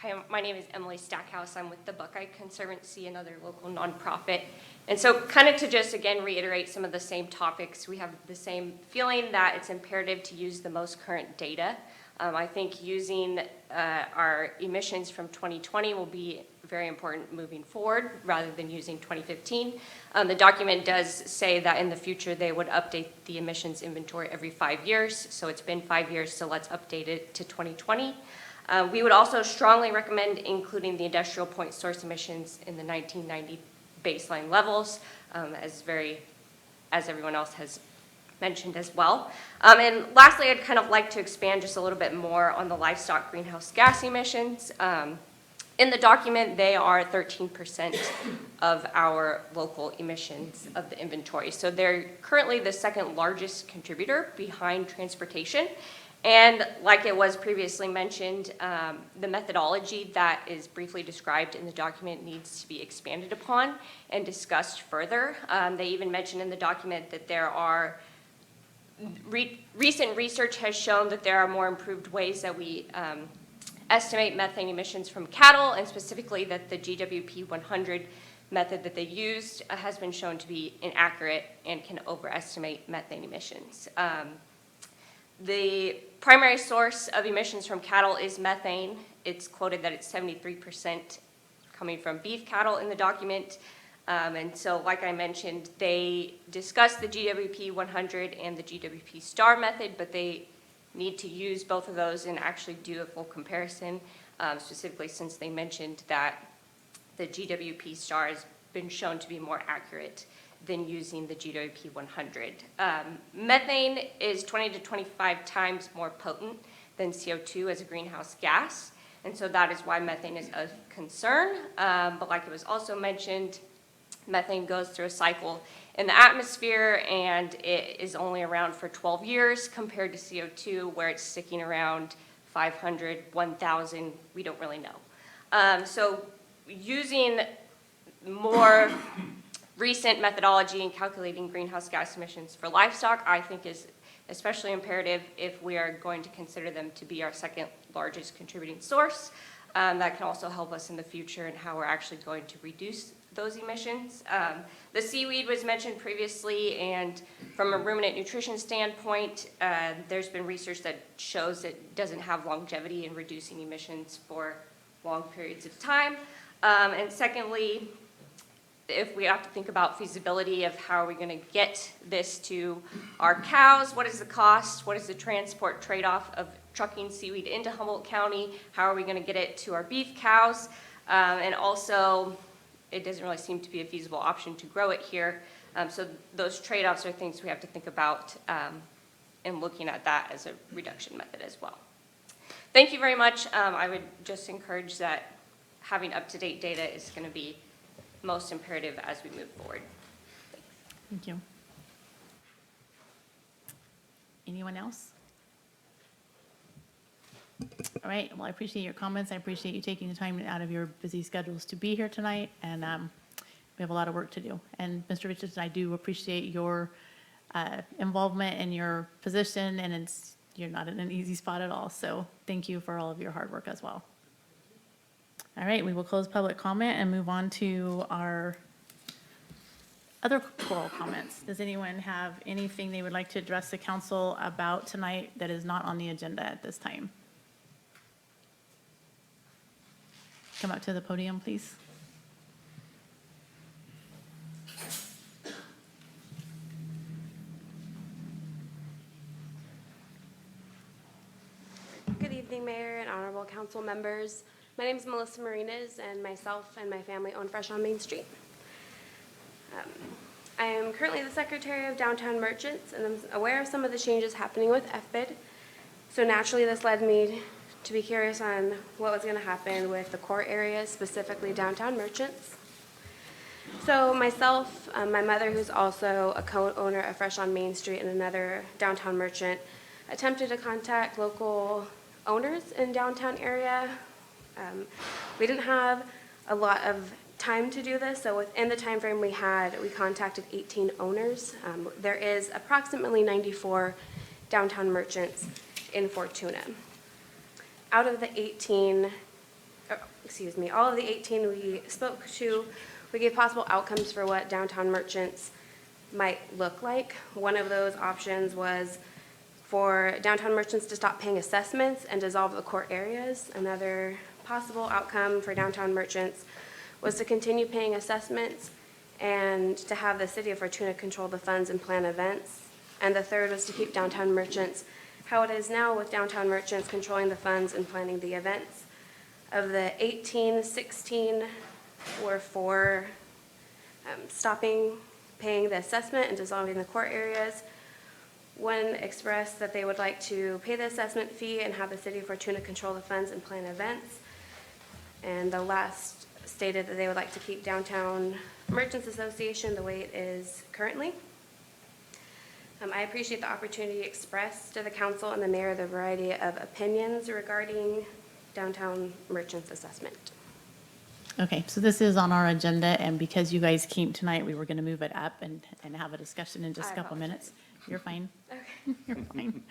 Hi, my name is Emily Stackhouse. I'm with the Buckeye Conservancy, another local nonprofit. And so kind of to just, again, reiterate some of the same topics, we have the same feeling that it's imperative to use the most current data. I think using our emissions from 2020 will be very important moving forward rather than using 2015. The document does say that in the future they would update the emissions inventory every 5 years. So it's been 5 years, so let's update it to 2020. We would also strongly recommend including the industrial point source emissions in the 1990 baseline levels, as everyone else has mentioned as well. And lastly, I'd kind of like to expand just a little bit more on the livestock greenhouse gas emissions. In the document, they are 13% of our local emissions of the inventory. So they're currently the second largest contributor behind transportation. And like it was previously mentioned, the methodology that is briefly described in the document needs to be expanded upon and discussed further. They even mentioned in the document that there are recent research has shown that there are more improved ways that we estimate methane emissions from cattle, and specifically that the GWP 100 method that they used has been shown to be inaccurate and can overestimate methane emissions. The primary source of emissions from cattle is methane. It's quoted that it's 73% coming from beef cattle in the document. And so, like I mentioned, they discuss the GWP 100 and the GWP star method, but they need to use both of those and actually do a full comparison, specifically since they mentioned that the GWP star has been shown to be more accurate than using the GWP 100. Methane is 20 to 25 times more potent than CO2 as a greenhouse gas, and so that is why methane is of concern. But like it was also mentioned, methane goes through a cycle in the atmosphere, and it is only around for 12 years compared to CO2, where it's sticking around 500, 1,000, we don't really know. So using more recent methodology in calculating greenhouse gas emissions for livestock, I think is especially imperative if we are going to consider them to be our second largest contributing source. That can also help us in the future in how we're actually going to reduce those emissions. The seaweed was mentioned previously, and from a ruminant nutrition standpoint, there's been research that shows it doesn't have longevity in reducing emissions for long periods of time. And secondly, if we have to think about feasibility of how are we going to get this to our cows, what is the cost, what is the transport trade-off of trucking seaweed into Humboldt County, how are we going to get it to our beef cows, and also it doesn't really seem to be a feasible option to grow it here. So those trade-offs are things we have to think about in looking at that as a reduction method as well. Thank you very much. I would just encourage that having up-to-date data is going to be most imperative as we move forward. Thank you. Anyone else? All right, well, I appreciate your comments. I appreciate you taking the time out of your busy schedules to be here tonight, and we have a lot of work to do. And Mr. Richardson, I do appreciate your involvement in your position, and you're not in an easy spot at all, so thank you for all of your hard work as well. All right, we will close public comment and move on to our other oral comments. Does anyone have anything they would like to address the council about tonight that is not on the agenda at this time? Come up to the podium, please. Good evening, Mayor and honorable council members. My name is Melissa Marinas, and myself and my family own Fresh on Main Street. I am currently the Secretary of Downtown Merchants, and I'm aware of some of the changes happening with FBID. So naturally, this led me to be curious on what was going to happen with the core areas, specifically downtown merchants. So myself, my mother, who's also a co-owner of Fresh on Main Street and another downtown merchant, attempted to contact local owners in downtown area. We didn't have a lot of time to do this, so within the time frame we had, we contacted 18 owners. There is approximately 94 downtown merchants in Fortuna. Out of the 18, all of the 18 we spoke to, we gave possible outcomes for what downtown merchants might look like. One of those options was for downtown merchants to stop paying assessments and dissolve the core areas. Another possible outcome for downtown merchants was to continue paying assessments and to have the city of Fortuna control the funds and plan events. And the third was to keep downtown merchants how it is now, with downtown merchants controlling the funds and planning the events. Of the 18, 16 were for stopping paying the assessment and dissolving the core areas. One expressed that they would like to pay the assessment fee and have the city of Fortuna control the funds and plan events. And the last stated that they would like to keep Downtown Merchants Association the way it is currently. I appreciate the opportunity expressed to the council and the mayor the variety of opinions regarding Downtown Merchants Assessment. Okay, so this is on our agenda, and because you guys came tonight, we were going to move it up and have a discussion in just a couple minutes. You're fine. Okay. You're fine.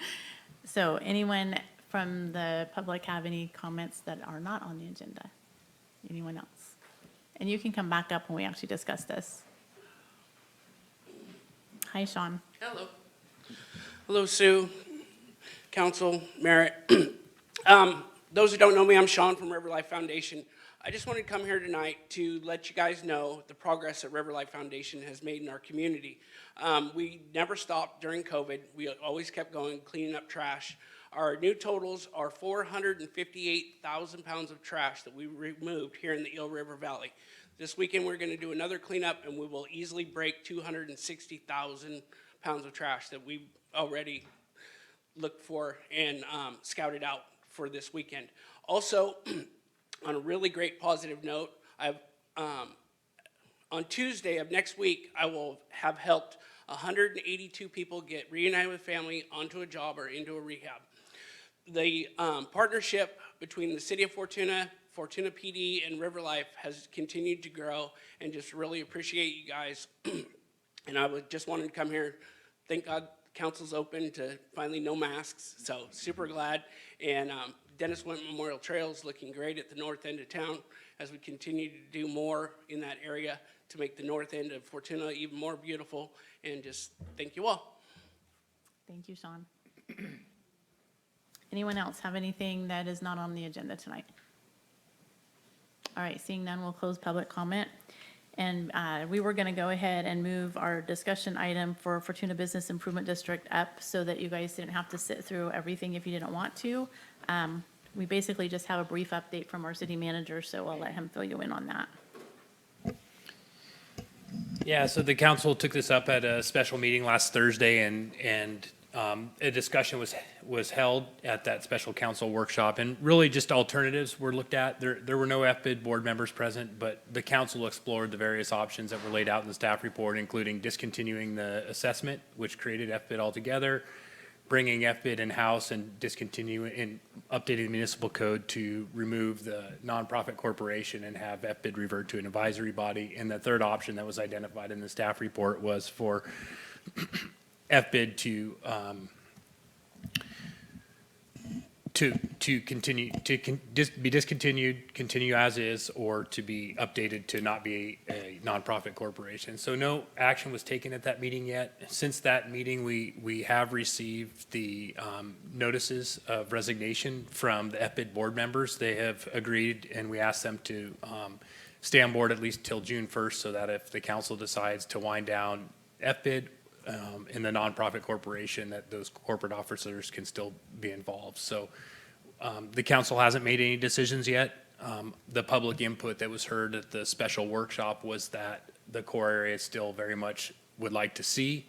So anyone from the public have any comments that are not on the agenda? Anyone else? And you can come back up when we actually discuss this. Hi, Sean. Hello. Hello, Sue, Council, Merritt. Those who don't know me, I'm Sean from River Life Foundation. I just wanted to come here tonight to let you guys know the progress that River Life Foundation has made in our community. We never stopped during COVID. We always kept going, cleaning up trash. Our new totals are 458,000 pounds of trash that we removed here in the Eel River Valley. This weekend, we're going to do another cleanup, and we will easily break 260,000 pounds of trash that we've already looked for and scouted out for this weekend. Also, on a really great positive note, on Tuesday of next week, I will have helped 182 people get reunited with family onto a job or into a rehab. The partnership between the City of Fortuna, Fortuna PD, and River Life has continued to grow, and just really appreciate you guys. And I just wanted to come here. Thank God council's open to finally no masks, so super glad. And Dennis Went Memorial Trail is looking great at the north end of town as we continue to do more in that area to make the north end of Fortuna even more beautiful. And just thank you all. Thank you, Sean. Anyone else have anything that is not on the agenda tonight? All right, seeing none, we'll close public comment. And we were going to go ahead and move our discussion item for Fortuna Business Improvement District up so that you guys didn't have to sit through everything if you didn't want to. We basically just have a brief update from our city manager, so I'll let him fill you in on that. Yeah, so the council took this up at a special meeting last Thursday, and a discussion was held at that special council workshop, and really just alternatives were looked at. There were no FBID board members present, but the council explored the various options that were laid out in the staff report, including discontinuing the assessment, which created FBID altogether, bringing FBID in-house and discontinuing and updating the municipal code to remove the nonprofit corporation and have FBID revert to an advisory body. And the third option that was identified in the staff report was for FBID to continue be discontinued, continue as is, or to be updated to not be a nonprofit corporation. So no action was taken at that meeting yet. Since that meeting, we have received the notices of resignation from the FBID board members. They have agreed, and we asked them to stay on board at least till June 1st, so that if the council decides to wind down FBID in the nonprofit corporation, that those corporate officers can still be involved. So the council hasn't made any decisions yet. The public input that was heard at the special workshop was that the core area still very much would like to see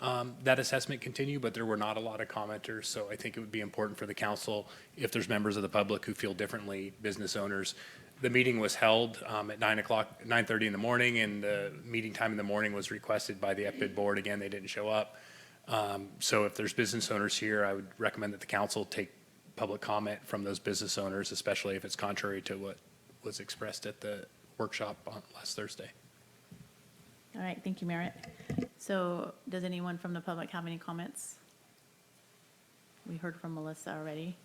that assessment continue, but there were not a lot of commenters, so I think it would be important for the council, if there's members of the public who feel differently, business owners. The meeting was held at 9:30 in the morning, and the meeting time in the morning was requested by the FBID board. Again, they didn't show up. So if there's business owners here, I would recommend that the council take public comment from those business owners, especially if it's contrary to what was expressed at the workshop on last Thursday. All right, thank you, Merritt. So does anyone from the public have any comments? We heard from Melissa already.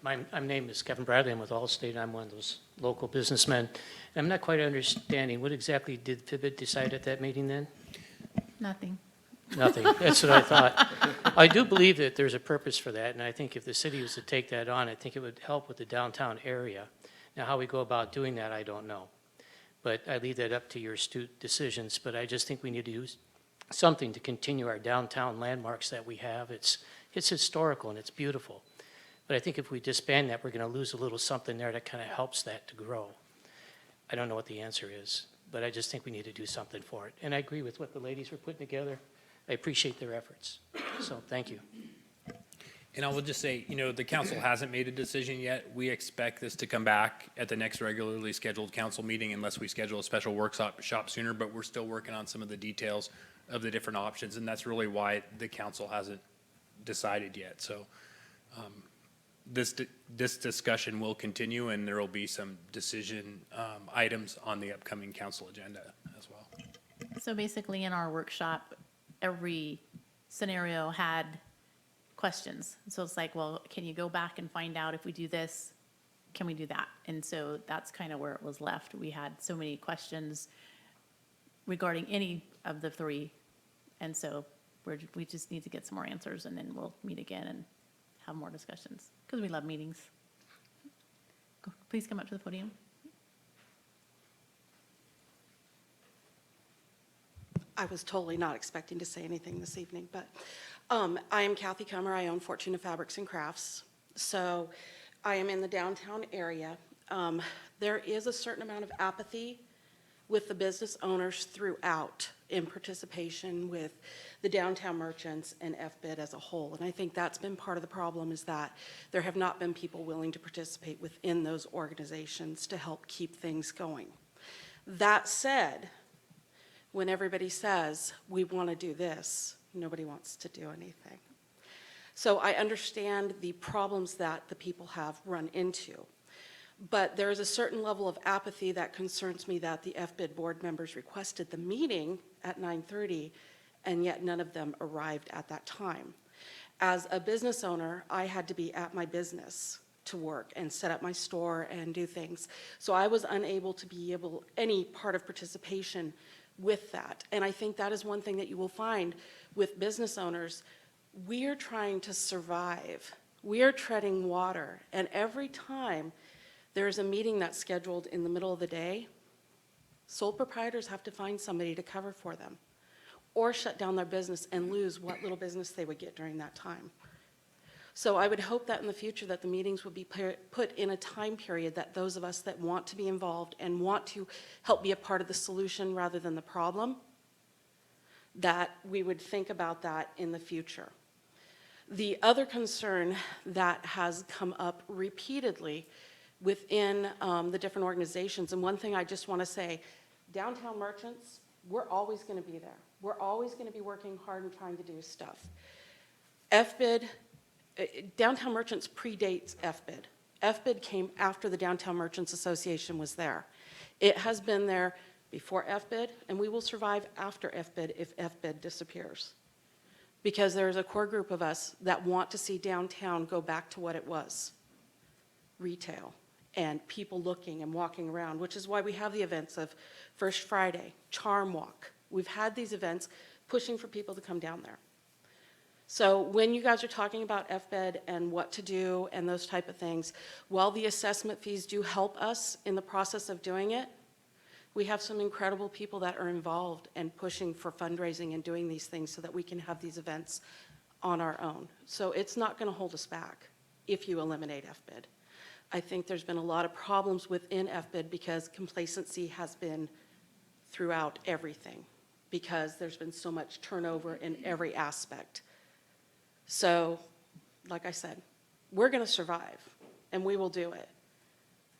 My name is Kevin Bradley. I'm with Allstate. I'm one of those local businessmen. And I'm not quite understanding, what exactly did FBID decide at that meeting then? Nothing. Nothing. That's what I thought. I do believe that there's a purpose for that, and I think if the city was to take that on, I think it would help with the downtown area. Now, how we go about doing that, I don't know. But I leave that up to your astute decisions. But I just think we need to do something to continue our downtown landmarks that we have. It's historical and it's beautiful. But I think if we disband that, we're going to lose a little something there that kind of helps that to grow. I don't know what the answer is, but I just think we need to do something for it. And I agree with what the ladies were putting together. I appreciate their efforts. So thank you. And I will just say, the council hasn't made a decision yet. We expect this to come back at the next regularly scheduled council meeting unless we schedule a special workshop sooner, but we're still working on some of the details of the different options, and that's really why the council hasn't decided yet. So this discussion will continue, and there will be some decision items on the upcoming council agenda as well. So basically in our workshop, every scenario had questions. So it's like, well, can you go back and find out if we do this, can we do that? And so that's kind of where it was left. We had so many questions regarding any of the three. And so we just need to get some more answers, and then we'll meet again and have more discussions, because we love meetings. Please come up to the podium. I was totally not expecting to say anything this evening, but I am Kathy Comer. I own Fortuna Fabrics and Crafts. So I am in the downtown area. There is a certain amount of apathy with the business owners throughout in participation with the downtown merchants and FBID as a whole. And I think that's been part of the problem, is that there have not been people willing to participate within those organizations to help keep things going. That said, when everybody says, we want to do this, nobody wants to do anything. So I understand the problems that the people have run into. But there is a certain level of apathy that concerns me, that the FBID board members requested the meeting at 9:30, and yet none of them arrived at that time. As a business owner, I had to be at my business to work and set up my store and do things. So I was unable to be any part of participation with that. And I think that is one thing that you will find with business owners. We are trying to survive. We are treading water. And every time there's a meeting that's scheduled in the middle of the day, sole proprietors have to find somebody to cover for them, or shut down their business and lose what little business they would get during that time. So I would hope that in the future that the meetings would be put in a time period that those of us that want to be involved and want to help be a part of the solution rather than the problem, that we would think about that in the future. The other concern that has come up repeatedly within the different organizations, and one thing I just want to say, downtown merchants, we're always going to be there. We're always going to be working hard and trying to do stuff. FBID, downtown merchants predates FBID. FBID came after the Downtown Merchants Association was there. It has been there before FBID, and we will survive after FBID if FBID disappears. Because there's a core group of us that want to see downtown go back to what it was, retail, and people looking and walking around, which is why we have the events of First Friday, Charm Walk. We've had these events pushing for people to come down there. So when you guys are talking about FBID and what to do and those type of things, while the assessment fees do help us in the process of doing it, we have some incredible people that are involved and pushing for fundraising and doing these things so that we can have these events on our own. So it's not going to hold us back if you eliminate FBID. I think there's been a lot of problems within FBID because complacency has been throughout everything. because there's been so much turnover in every aspect. So, like I said, we're going to survive, and we will do it.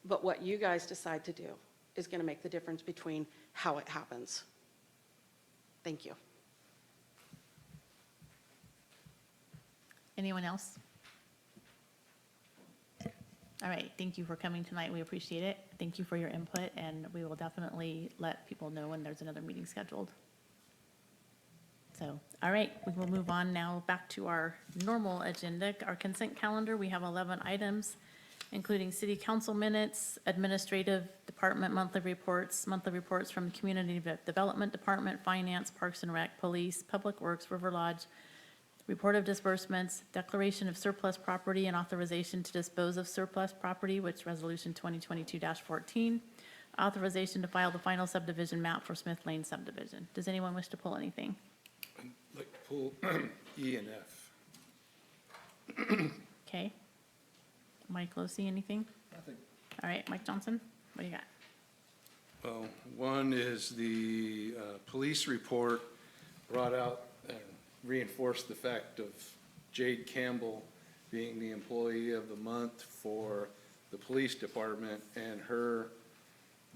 But what you guys decide to do is going to make the difference between how it happens. Thank you. Anyone else? All right, thank you for coming tonight. We appreciate it. Thank you for your input, and we will definitely let people know when there's another meeting scheduled. So, all right, we will move on now back to our normal agenda, our consent calendar. We have 11 items, including city council minutes, administrative department monthly reports from the Community Development Department, Finance, Parks and Rec, Police, Public Works, River Lodge, report of disbursements, declaration of surplus property and authorization to dispose of surplus property, which resolution 2022-14, authorization to file the final subdivision map for Smith Lane subdivision. Does anyone wish to pull anything? I'd like to pull E and F. Okay. Mike Losey, anything? Nothing. All right, Mike Johnson, what do you got? Well, one is the police report brought out and reinforced the fact of Jade Campbell being the employee of the month for the police department, and her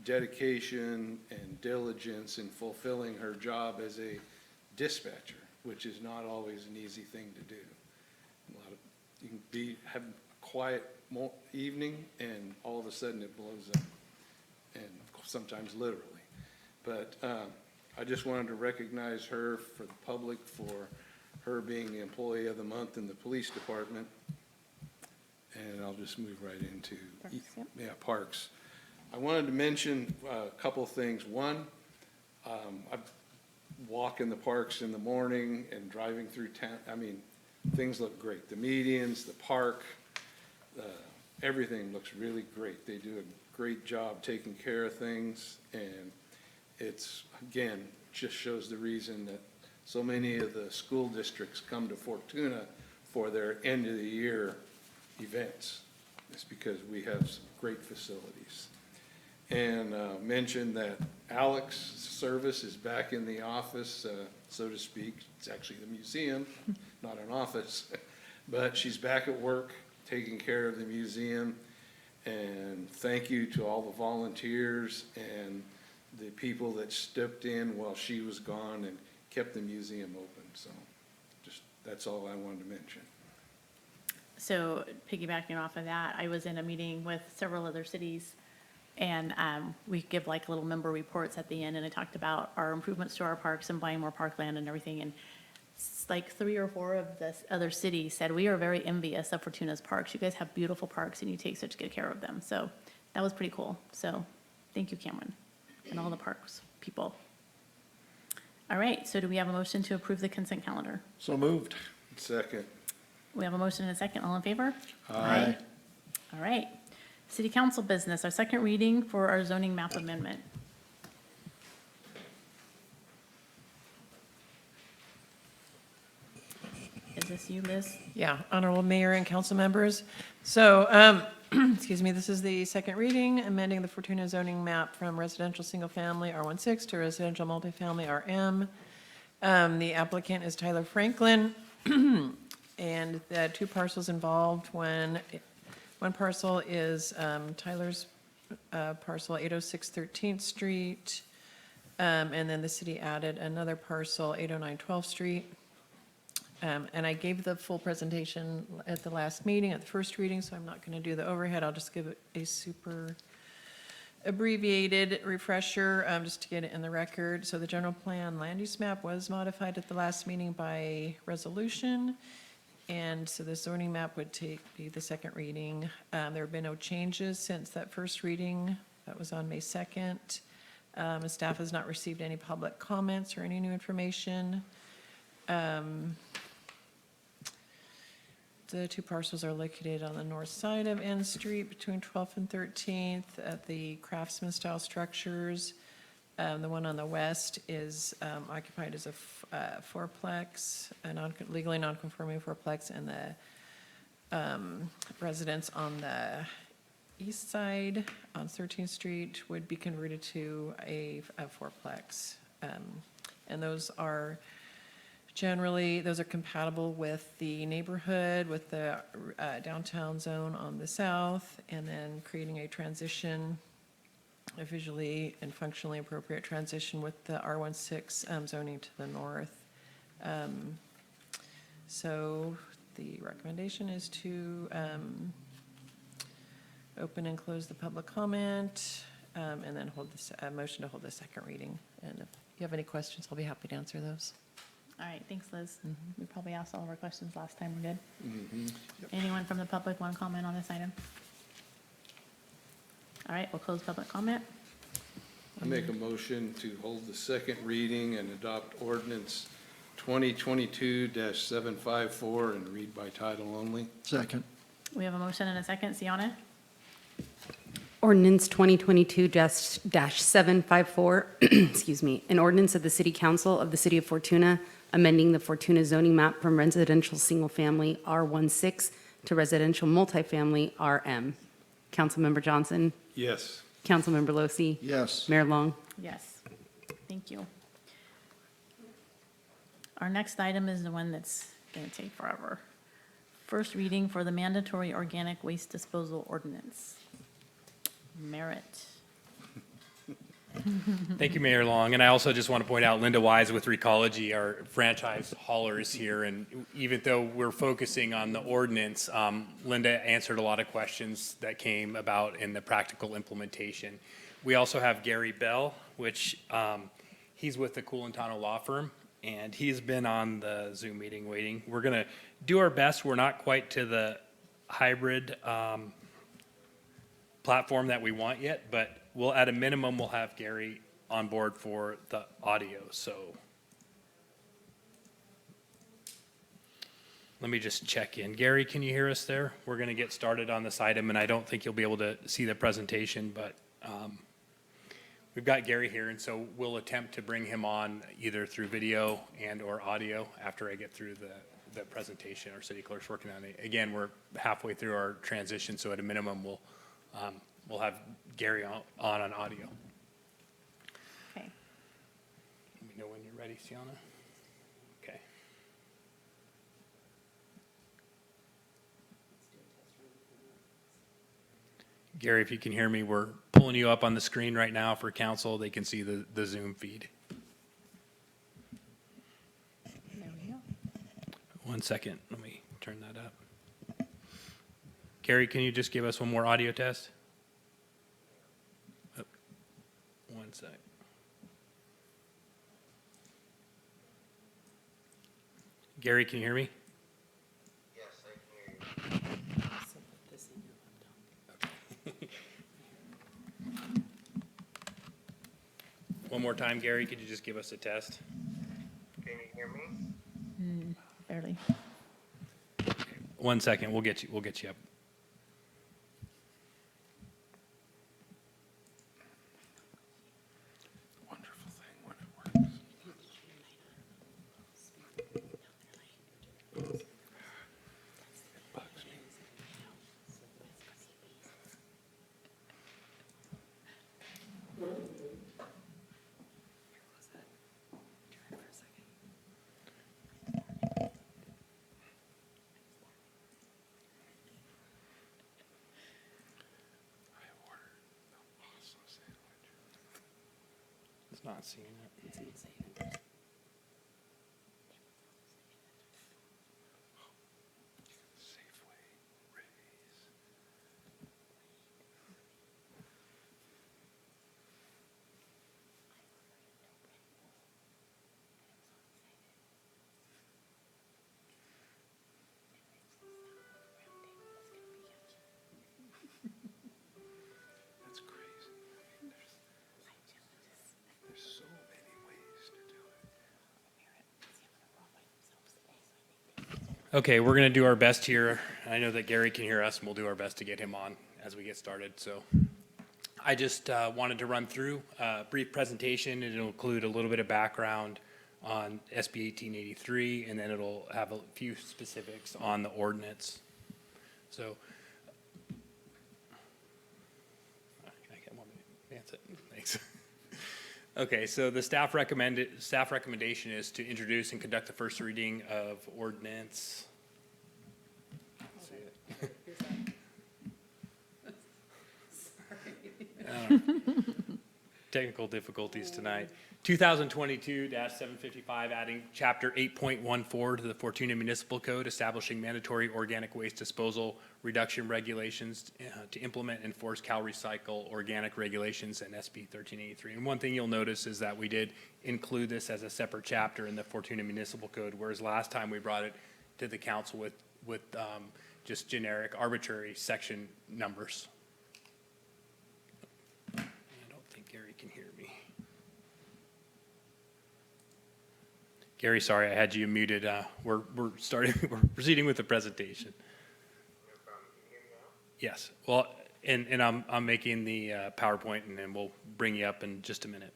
dedication and diligence in fulfilling her job as a dispatcher, which is not always an easy thing to do. You can have a quiet evening and all of a sudden it blows up, and sometimes literally. But I just wanted to recognize her for the public for her being the employee of the month in the police department. And I'll just move right into parks. I wanted to mention a couple things. One, I walk in the parks in the morning and driving through town. I mean, things look great. The medians, the park, everything looks really great. They do a great job taking care of things, and it's, again, just shows the reason that so many of the school districts come to Fortuna for their end of the year events. It's because we have some great facilities. And mentioned that Alex Service is back in the office, so to speak. It's actually the museum, not an office. But she's back at work, taking care of the museum. And thank you to all the volunteers and the people that stepped in while she was gone and kept the museum open. So just, that's all I wanted to mention. So piggybacking off of that, I was in a meeting with several other cities, and we give like little member reports at the end, and I talked about our improvements to our parks and buying more parkland and everything, and like 3 or 4 of the other cities said, we are very envious of Fortuna's parks. You guys have beautiful parks and you take such good care of them. So that was pretty cool. So thank you, Cameron, and all the parks people. All right, so do we have a motion to approve the consent calendar? So moved. Second. We have a motion and a second. All in favor? Aye. All right. City council business, our second reading for our zoning map amendment. Is this you, Liz? Yeah, Honorable Mayor and council members. So, excuse me, this is the second reading, amending the Fortuna zoning map from residential single-family R16 to residential multifamily RM. The applicant is Tyler Franklin, and the 2 parcels involved. One parcel is Tyler's parcel 806 13th Street, and then the city added another parcel 809 12th Street. And I gave the full presentation at the last meeting, at the first reading, so I'm not going to do the overhead. I'll just give it a super abbreviated refresher, just to get it in the record. So the general plan land use map was modified at the last meeting by resolution. And so the zoning map would be the second reading. There have been no changes since that first reading. That was on May 2nd. Staff has not received any public comments or any new information. The 2 parcels are located on the north side of N Street between 12th and 13th at the craftsman style structures. The one on the west is occupied as a fourplex, a legally non-conforming fourplex, and the residence on the east side on 13th Street would be converted to a fourplex. And those are generally, those are compatible with the neighborhood, with the downtown zone on the south, and then creating a transition, a visually and functionally appropriate transition with the R16 zoning to the north. So the recommendation is to open and close the public comment, and then hold this, motion to hold the second reading. And if you have any questions, I'll be happy to answer those. All right, thanks, Liz. We probably asked all of our questions last time. We're good? Mm-hmm. Anyone from the public want to comment on this item? All right, we'll close public comment. I make a motion to hold the second reading and adopt ordinance 2022-754 and read by title only. Second. We have a motion and a second. Sienna? Ordinance 2022-754, excuse me, an ordinance of the City Council of the City of Fortuna, amending the Fortuna zoning map from residential single-family R16 to residential multifamily RM. Councilmember Johnson? Yes. Councilmember Losi? Yes. Mayor Long? Yes. Thank you. Our next item is the one that's going to take forever. First reading for the mandatory organic waste disposal ordinance. Merritt. Thank you, Mayor Long. And I also just want to point out Linda Wise with Recology, our franchise hauler, is here. And even though we're focusing on the ordinance, Linda answered a lot of questions that came about in the practical implementation. We also have Gary Bell, which he's with the Coolentano Law Firm, and he's been on the Zoom meeting waiting. We're going to do our best. We're not quite to the hybrid platform that we want yet, but we'll, at a minimum, we'll have Gary on board for the audio. So let me just check in. Gary, can you hear us there? We're going to get started on this item, and I don't think you'll be able to see the presentation, but we've got Gary here, and so we'll attempt to bring him on either through video and or audio after I get through the presentation. Our city clerk's working on it. Again, we're halfway through our transition, so at a minimum, we'll have Gary on audio. Okay. Let me know when you're ready, Sienna. Okay. Gary, if you can hear me, we're pulling you up on the screen right now for council. They can see the Zoom feed. There we go. 1 second. Let me turn that up. Gary, can you just give us one more audio test? Oh, 1 sec. Gary, can you hear me? Yes, I can hear you. One more time, Gary, could you just give us a test? Can you hear me? Barely. 1 second, we'll get you up. Wonderful thing when it works. It bugs me. It's not seeing it. It's not seeing it. That's crazy. I mean, there's so many ways to do it. Okay, we're going to do our best here. I know that Gary can hear us, and we'll do our best to get him on as we get started. So I just wanted to run through a brief presentation. It'll include a little bit of background on SB 1883, and then it'll have a few specifics on the ordinance. So I got 1 minute. That's it. Thanks. Okay, so the staff recommendation is to introduce and conduct the first reading of ordinance. Technical difficulties tonight. 2022-755, adding chapter 8.14 to the Fortuna Municipal Code, establishing mandatory organic waste disposal reduction regulations to implement and enforce Cal Recycle organic regulations and SB 1383. And one thing you'll notice is that we did include this as a separate chapter in the Fortuna Municipal Code, whereas last time we brought it to the council with just generic arbitrary section numbers. I don't think Gary can hear me. Gary, sorry, I had you muted. We're proceeding with the presentation. Yes, well, and I'm making the PowerPoint, and then we'll bring you up in just a minute.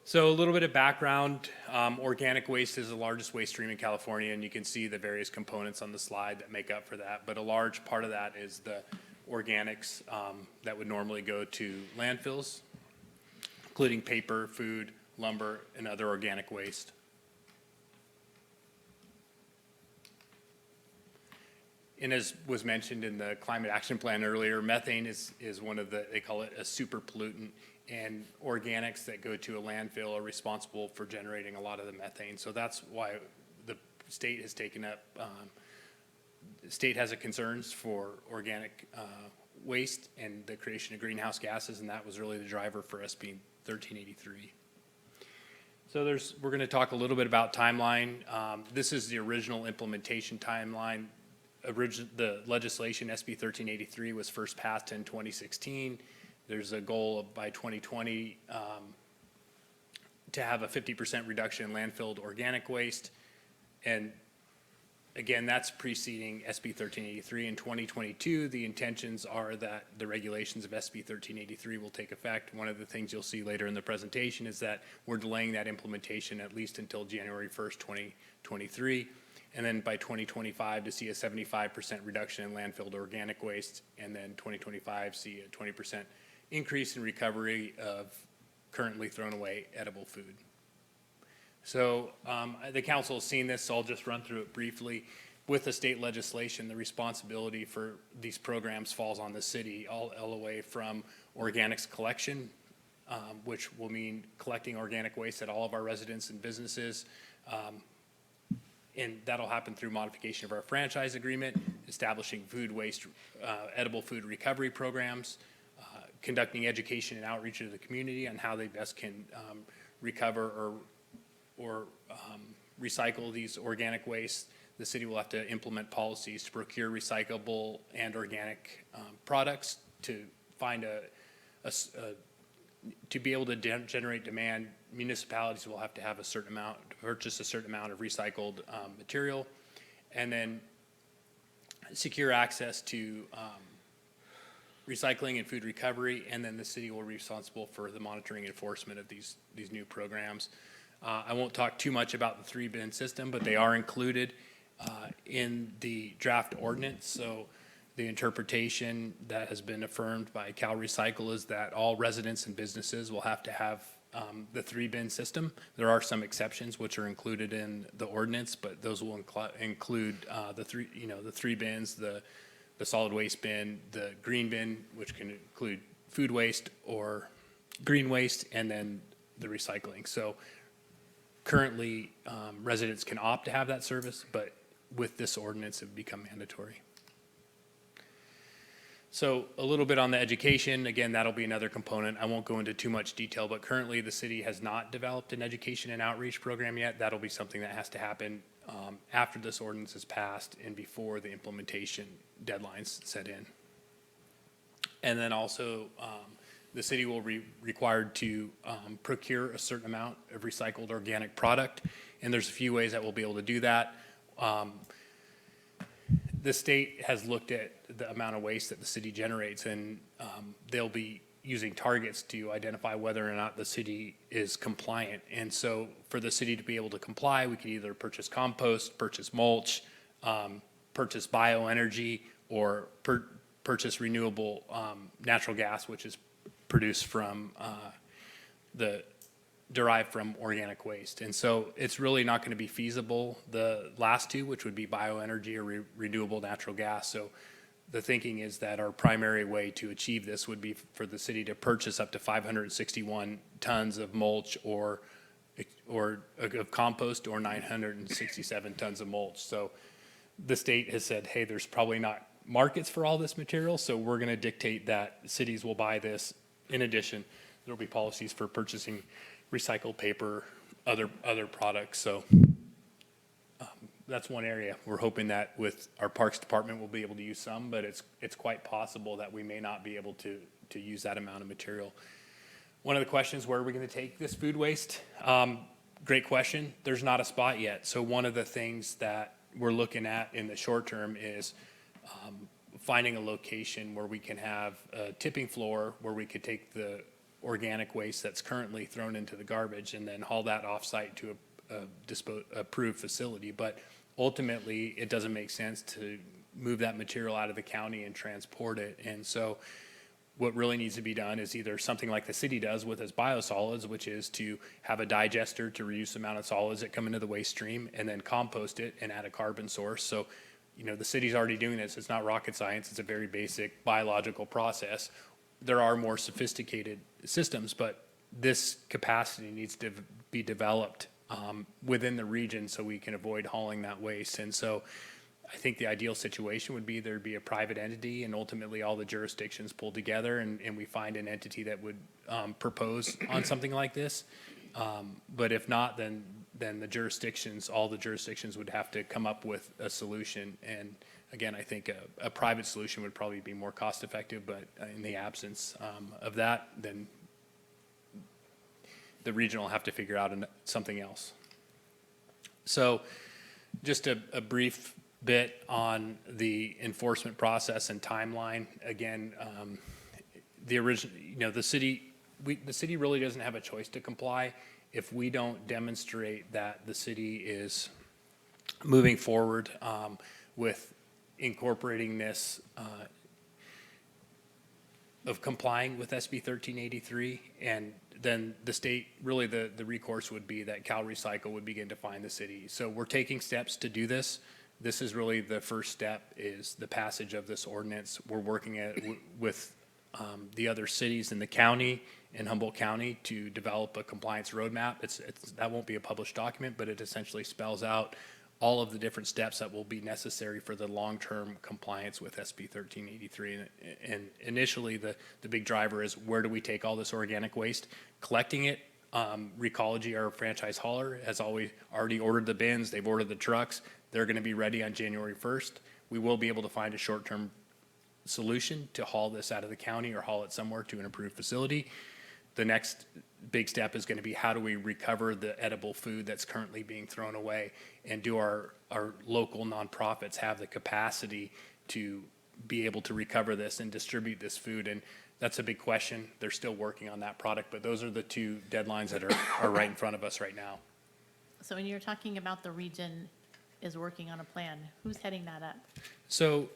So a little bit of background. Organic waste is the largest waste stream in California, and you can see the various components on the slide that make up for that. But a large part of that is the organics that would normally go to landfills, including paper, food, lumber, and other organic waste. And as was mentioned in the climate action plan earlier, methane is one of the, they call it a super pollutant, and organics that go to a landfill are responsible for generating a lot of the methane. So that's why the state has taken up, the state has a concerns for organic waste and the creation of greenhouse gases, and that was really the driver for SB 1383. So we're going to talk a little bit about timeline. This is the original implementation timeline. The legislation, SB 1383, was first passed in 2016. There's a goal of by 2020 to have a 50% reduction in landfilled organic waste. And again, that's preceding SB 1383. In 2022, the intentions are that the regulations of SB 1383 will take effect. One of the things you'll see later in the presentation is that we're delaying that implementation at least until January 1st, 2023. And then by 2025 to see a 75% reduction in landfilled organic waste, and then 2025 see a 20% increase in recovery of currently thrown away edible food. So the council has seen this, so I'll just run through it briefly. With the state legislation, the responsibility for these programs falls on the city, all the way from organics collection, which will mean collecting organic waste at all of our residents and businesses. And that'll happen through modification of our franchise agreement, establishing food waste, edible food recovery programs, conducting education and outreach to the community on how they best can recover or recycle these organic wastes. The city will have to implement policies to procure recyclable and organic products to find to be able to generate demand. Municipalities will have to have a certain amount, purchase a certain amount of recycled material, and then secure access to recycling and food recovery, and then the city will be responsible for the monitoring and enforcement of these new programs. I won't talk too much about the 3-bin system, but they are included in the draft ordinance. So the interpretation that has been affirmed by Cal Recycle is that all residents and businesses will have to have the 3-bin system. There are some exceptions which are included in the ordinance, but those will include the 3 bins, the solid waste bin, the green bin, which can include food waste or green waste, and then the recycling. So currently, residents can opt to have that service, but with this ordinance, it would become mandatory. So a little bit on the education. Again, that'll be another component. I won't go into too much detail, but currently the city has not developed an education and outreach program yet. That'll be something that has to happen after this ordinance is passed and before the implementation deadlines set in. And then also, the city will be required to procure a certain amount of recycled organic product, and there's a few ways that we'll be able to do that. The state has looked at the amount of waste that the city generates, and they'll be using targets to identify whether or not the city is compliant. And so for the city to be able to comply, we could either purchase compost, purchase mulch, purchase bioenergy, or purchase renewable natural gas, which is produced from the derived from organic waste. And so it's really not going to be feasible, the last two, which would be bioenergy or renewable natural gas. So the thinking is that our primary way to achieve this would be for the city to purchase up to 561 tons of mulch or of compost or 967 tons of mulch. So the state has said, hey, there's probably not markets for all this material, so we're going to dictate that cities will buy this. In addition, there will be policies for purchasing recycled paper, other products. So that's one area. We're hoping that with our Parks Department, we'll be able to use some, but it's quite possible that we may not be able to use that amount of material. One of the questions, where are we going to take this food waste? Great question. There's not a spot yet. So one of the things that we're looking at in the short term is finding a location where we can have a tipping floor where we could take the organic waste that's currently thrown into the garbage and then haul that off-site to a approved facility. But ultimately, it doesn't make sense to move that material out of the county and transport it. And so what really needs to be done is either something like the city does with its biosolids, which is to have a digester to reduce the amount of solids that come into the waste stream and then compost it and add a carbon source. So, you know, the city's already doing this. It's not rocket science. It's a very basic biological process. There are more sophisticated systems, but this capacity needs to be developed within the region so we can avoid hauling that waste. And so I think the ideal situation would be there'd be a private entity and ultimately all the jurisdictions pulled together and we find an entity that would propose on something like this. But if not, then the jurisdictions, all the jurisdictions would have to come up with a solution. And again, I think a private solution would probably be more cost effective, but in the absence of that, then the region will have to figure out something else. So just a brief bit on the enforcement process and timeline. Again, the city really doesn't have a choice to comply if we don't demonstrate that the city is moving forward with incorporating this of complying with SB 1383, and then the state, really the recourse would be that Cal Recycle would begin to fine the city. So we're taking steps to do this. This is really the first step, is the passage of this ordinance. We're working with the other cities in the county, in Humboldt County, to develop a compliance roadmap. That won't be a published document, but it essentially spells out all of the different steps that will be necessary for the long-term compliance with SB 1383. And initially, the big driver is, where do we take all this organic waste? Collecting it. Recology, our franchise hauler, has already ordered the bins. They've ordered the trucks. They're going to be ready on January 1st. We will be able to find a short-term solution to haul this out of the county or haul it somewhere to an approved facility. The next big step is going to be, how do we recover the edible food that's currently being thrown away? And do our local nonprofits have the capacity to be able to recover this and distribute this food? And that's a big question. They're still working on that product, but those are the two deadlines that are right in front of us right now. So when you're talking about the region is working on a plan, who's heading that up? So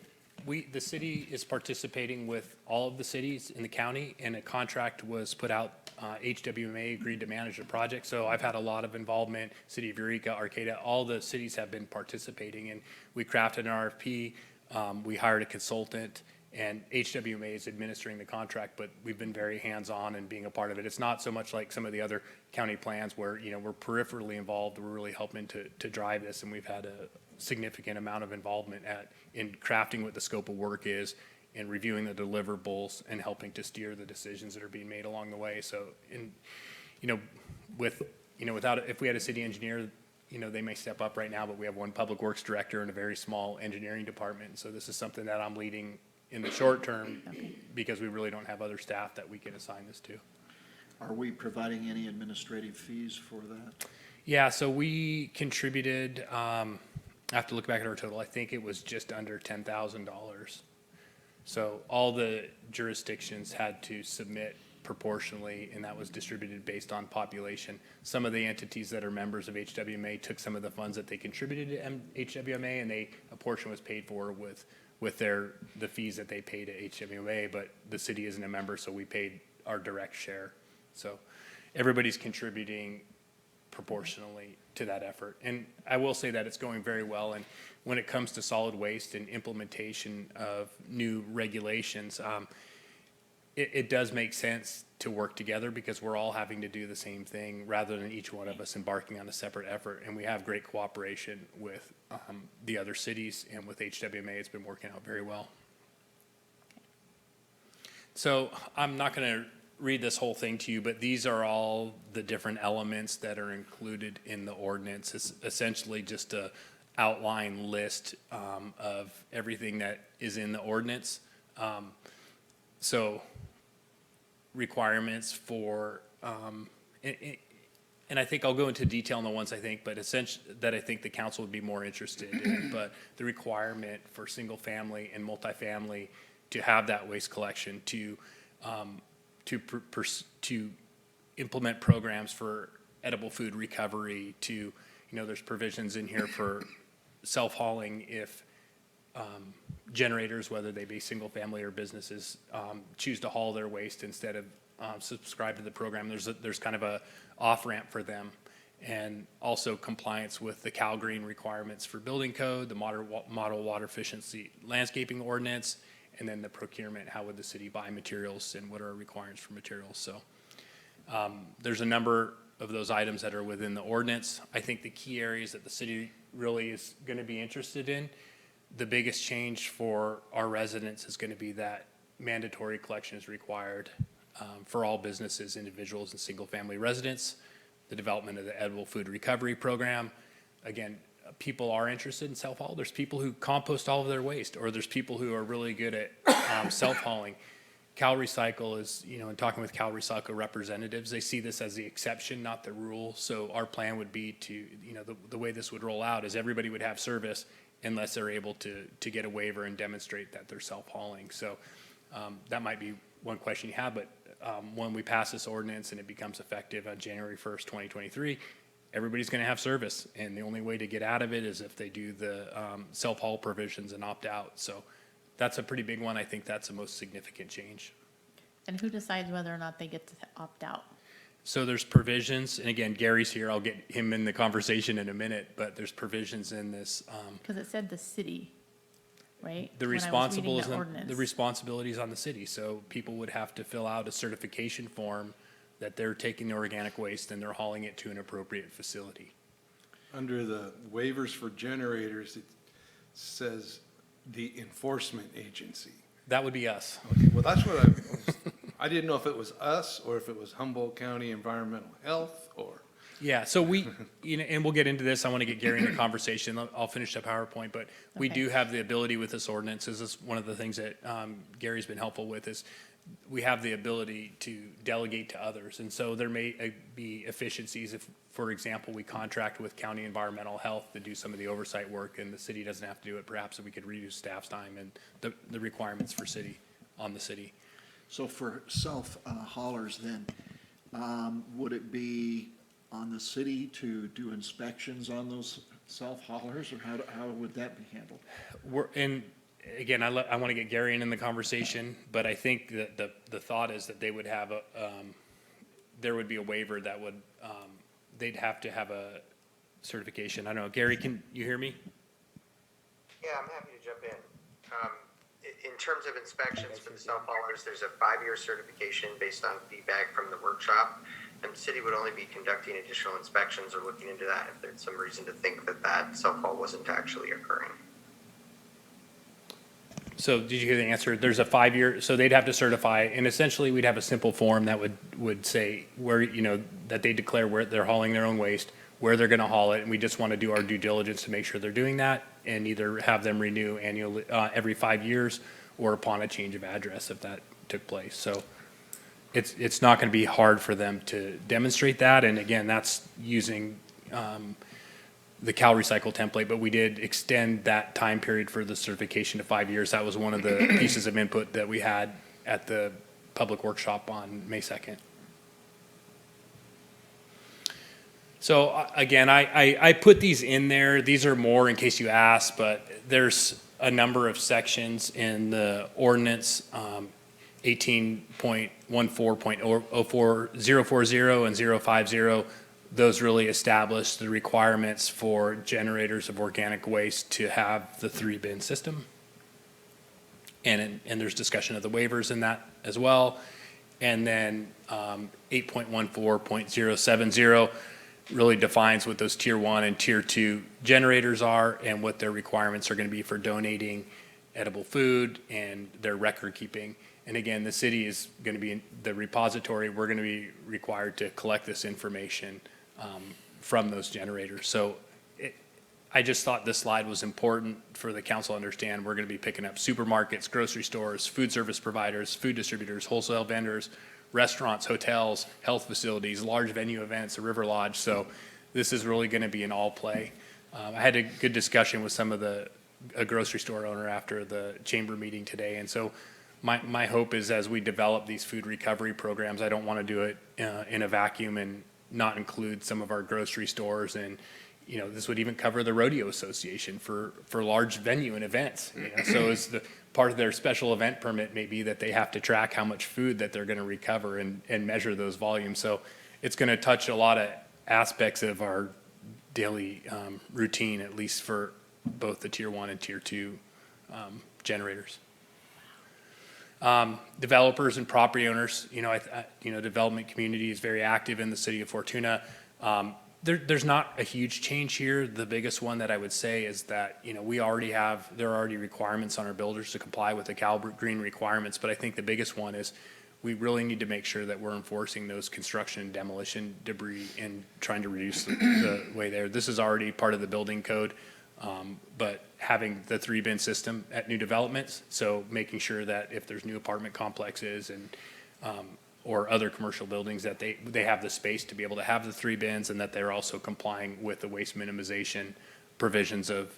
the city is participating with all of the cities in the county, and a contract was put out. HWMA agreed to manage the project. So I've had a lot of involvement. City of Eureka, Arcata, all the cities have been participating, and we crafted an RFP. We hired a consultant, and HWMA is administering the contract, but we've been very hands-on and being a part of it. It's not so much like some of the other county plans where, you know, we're peripherally involved. We're really helping to drive this, and we've had a significant amount of involvement in crafting what the scope of work is and reviewing the deliverables and helping to steer the decisions that are being made along the way. So, if we had a city engineer, they may step up right now, but we have one public works director and a very small engineering department. So this is something that I'm leading in the short term, because we really don't have other staff that we can assign this to. Are we providing any administrative fees for that? Yeah, so we contributed, I have to look back at our total, I think it was just under $10,000. So all the jurisdictions had to submit proportionally, and that was distributed based on population. Some of the entities that are members of HWMA took some of the funds that they contributed to HWMA, and a portion was paid for with the fees that they pay to HWMA, but the city isn't a member, so we paid our direct share. So, everybody's contributing proportionally to that effort. And I will say that it's going very well. And when it comes to solid waste and implementation of new regulations, it does make sense to work together because we're all having to do the same thing rather than each one of us embarking on a separate effort. And we have great cooperation with the other cities, and with HWMA, it's been working out very well. So I'm not going to read this whole thing to you, but these are all the different elements that are included in the ordinance. It's essentially just a outline list of everything that is in the ordinance. So requirements for, and I think I'll go into detail on the ones I think, but essentially that I think the council would be more interested in, but the requirement for single family and multifamily to have that waste collection, to implement programs for edible food recovery, to, there's provisions in here for self-hauling if generators, whether they be single family or businesses, choose to haul their waste instead of subscribe to the program. There's kind of a off-ramp for them. And also compliance with the Cal Green requirements for building code, the model water efficiency landscaping ordinance, and then the procurement, how would the city buy materials and what are our requirements for materials. So there's a number of those items that are within the ordinance. I think the key areas that the city really is going to be interested in, the biggest change for our residents is going to be that mandatory collection is required for all businesses, individuals, and single-family residents. The development of the edible food recovery program. Again, people are interested in self-haul. There's people who compost all of their waste, or there's people who are really good at self-hauling. Cal Recycle is, in talking with Cal Recycle representatives, they see this as the exception, not the rule. So our plan would be to, the way this would roll out is everybody would have service unless they're able to get a waiver and demonstrate that they're self-hauling. So that might be one question you have, but when we pass this ordinance and it becomes effective on January 1st, 2023, everybody's going to have service. And the only way to get out of it is if they do the self-haul provisions and opt out. So that's a pretty big one. I think that's the most significant change. And who decides whether or not they get to opt out? So there's provisions, and again, Gary's here. I'll get him in the conversation in a minute, but there's provisions in this. Because it said the city, right? The When I was reading the the ordinance. responsibility is on the city. So people would have to fill out a certification form that they're taking the organic waste and they're hauling it to an appropriate facility. Under the waivers for generators, it says the enforcement agency. That would be us. Okay, well, that's what I didn't know if it was us or if it was Humboldt County Environmental Health or. Yeah, so we, and we'll get into this. I want to get Gary in the conversation. I'll finish the PowerPoint, but we do have the ability with this ordinance. This is one of the things that Gary's been helpful with is we have the ability to delegate to others. And so there may be efficiencies if, for example, we contract with County Environmental Health to do some of the oversight work and the city doesn't have to do it. Perhaps we could reduce staff's time and the requirements for on the city. So for self-haulers then, would it be on the city to do inspections on those self-haulers, or how would that be handled? Again, I want to get Gary in the conversation, but I think that the thought is that they would have there would be a waiver that would, they'd have to have a certification. I don't know, Gary, can you hear me? Yeah, I'm happy to jump in. In terms of inspections for the self-haulers, there's a 5-year certification based on feedback from the workshop, and the city would only be conducting additional inspections or looking into that if there's some reason to think that self-haul wasn't actually occurring. So did you hear the answer? There's a 5-year, so they'd have to certify, and essentially we'd have a simple form that would say where, that they declare where they're hauling their own waste, where they're going to haul it, and we just want to do our due diligence to make sure they're doing that, and either have them renew annually, every 5 years, or upon a change of address if that took place. So it's not going to be hard for them to demonstrate that, and again, that's using the Cal Recycle template, but we did extend that time period for the certification to 5 years. That was one of the pieces of input that we had at the public workshop on May 2nd. So again, I put these in there. These are more in case you ask, but there's a number of sections in the ordinance. 18.14.04040 and 050, those really establish the requirements for generators of organic waste to have the 3-bin system. And there's discussion of the waivers in that as well. And then 8.14.070 really defines what those tier 1 and tier 2 generators are and what their requirements are going to be for donating edible food and their record keeping. And again, the city is going to be in the repository. We're going to be required to collect this information from those generators. So I just thought this slide was important for the council to understand. We're going to be picking up supermarkets, grocery stores, food service providers, food distributors, wholesale vendors, restaurants, hotels, health facilities, large venue events, a river lodge. So this is really going to be an all play. I had a good discussion with a grocery store owner after the chamber meeting today. And so my hope is as we develop these food recovery programs, I don't want to do it in a vacuum and not include some of our grocery stores. And this would even cover the rodeo association for large venue and events. So as the part of their special event permit may be that they have to track how much food that they're going to recover and measure those volumes. So it's going to touch a lot of aspects of our daily routine, at least for both the tier 1 and tier 2 generators. Developers and property owners, development community is very active in the city of Fortuna. There's not a huge change here. The biggest one that I would say is that, there are already requirements on our builders to comply with the Cal Green requirements, but I think the biggest one is we really need to make sure that we're enforcing those construction and demolition debris and trying to reduce the way there. This is already part of the building code, but having the 3-bin system at new developments, so making sure that if there's new apartment complexes and or other commercial buildings, that they have the space to be able to have the 3 bins, and that they're also complying with the waste minimization provisions of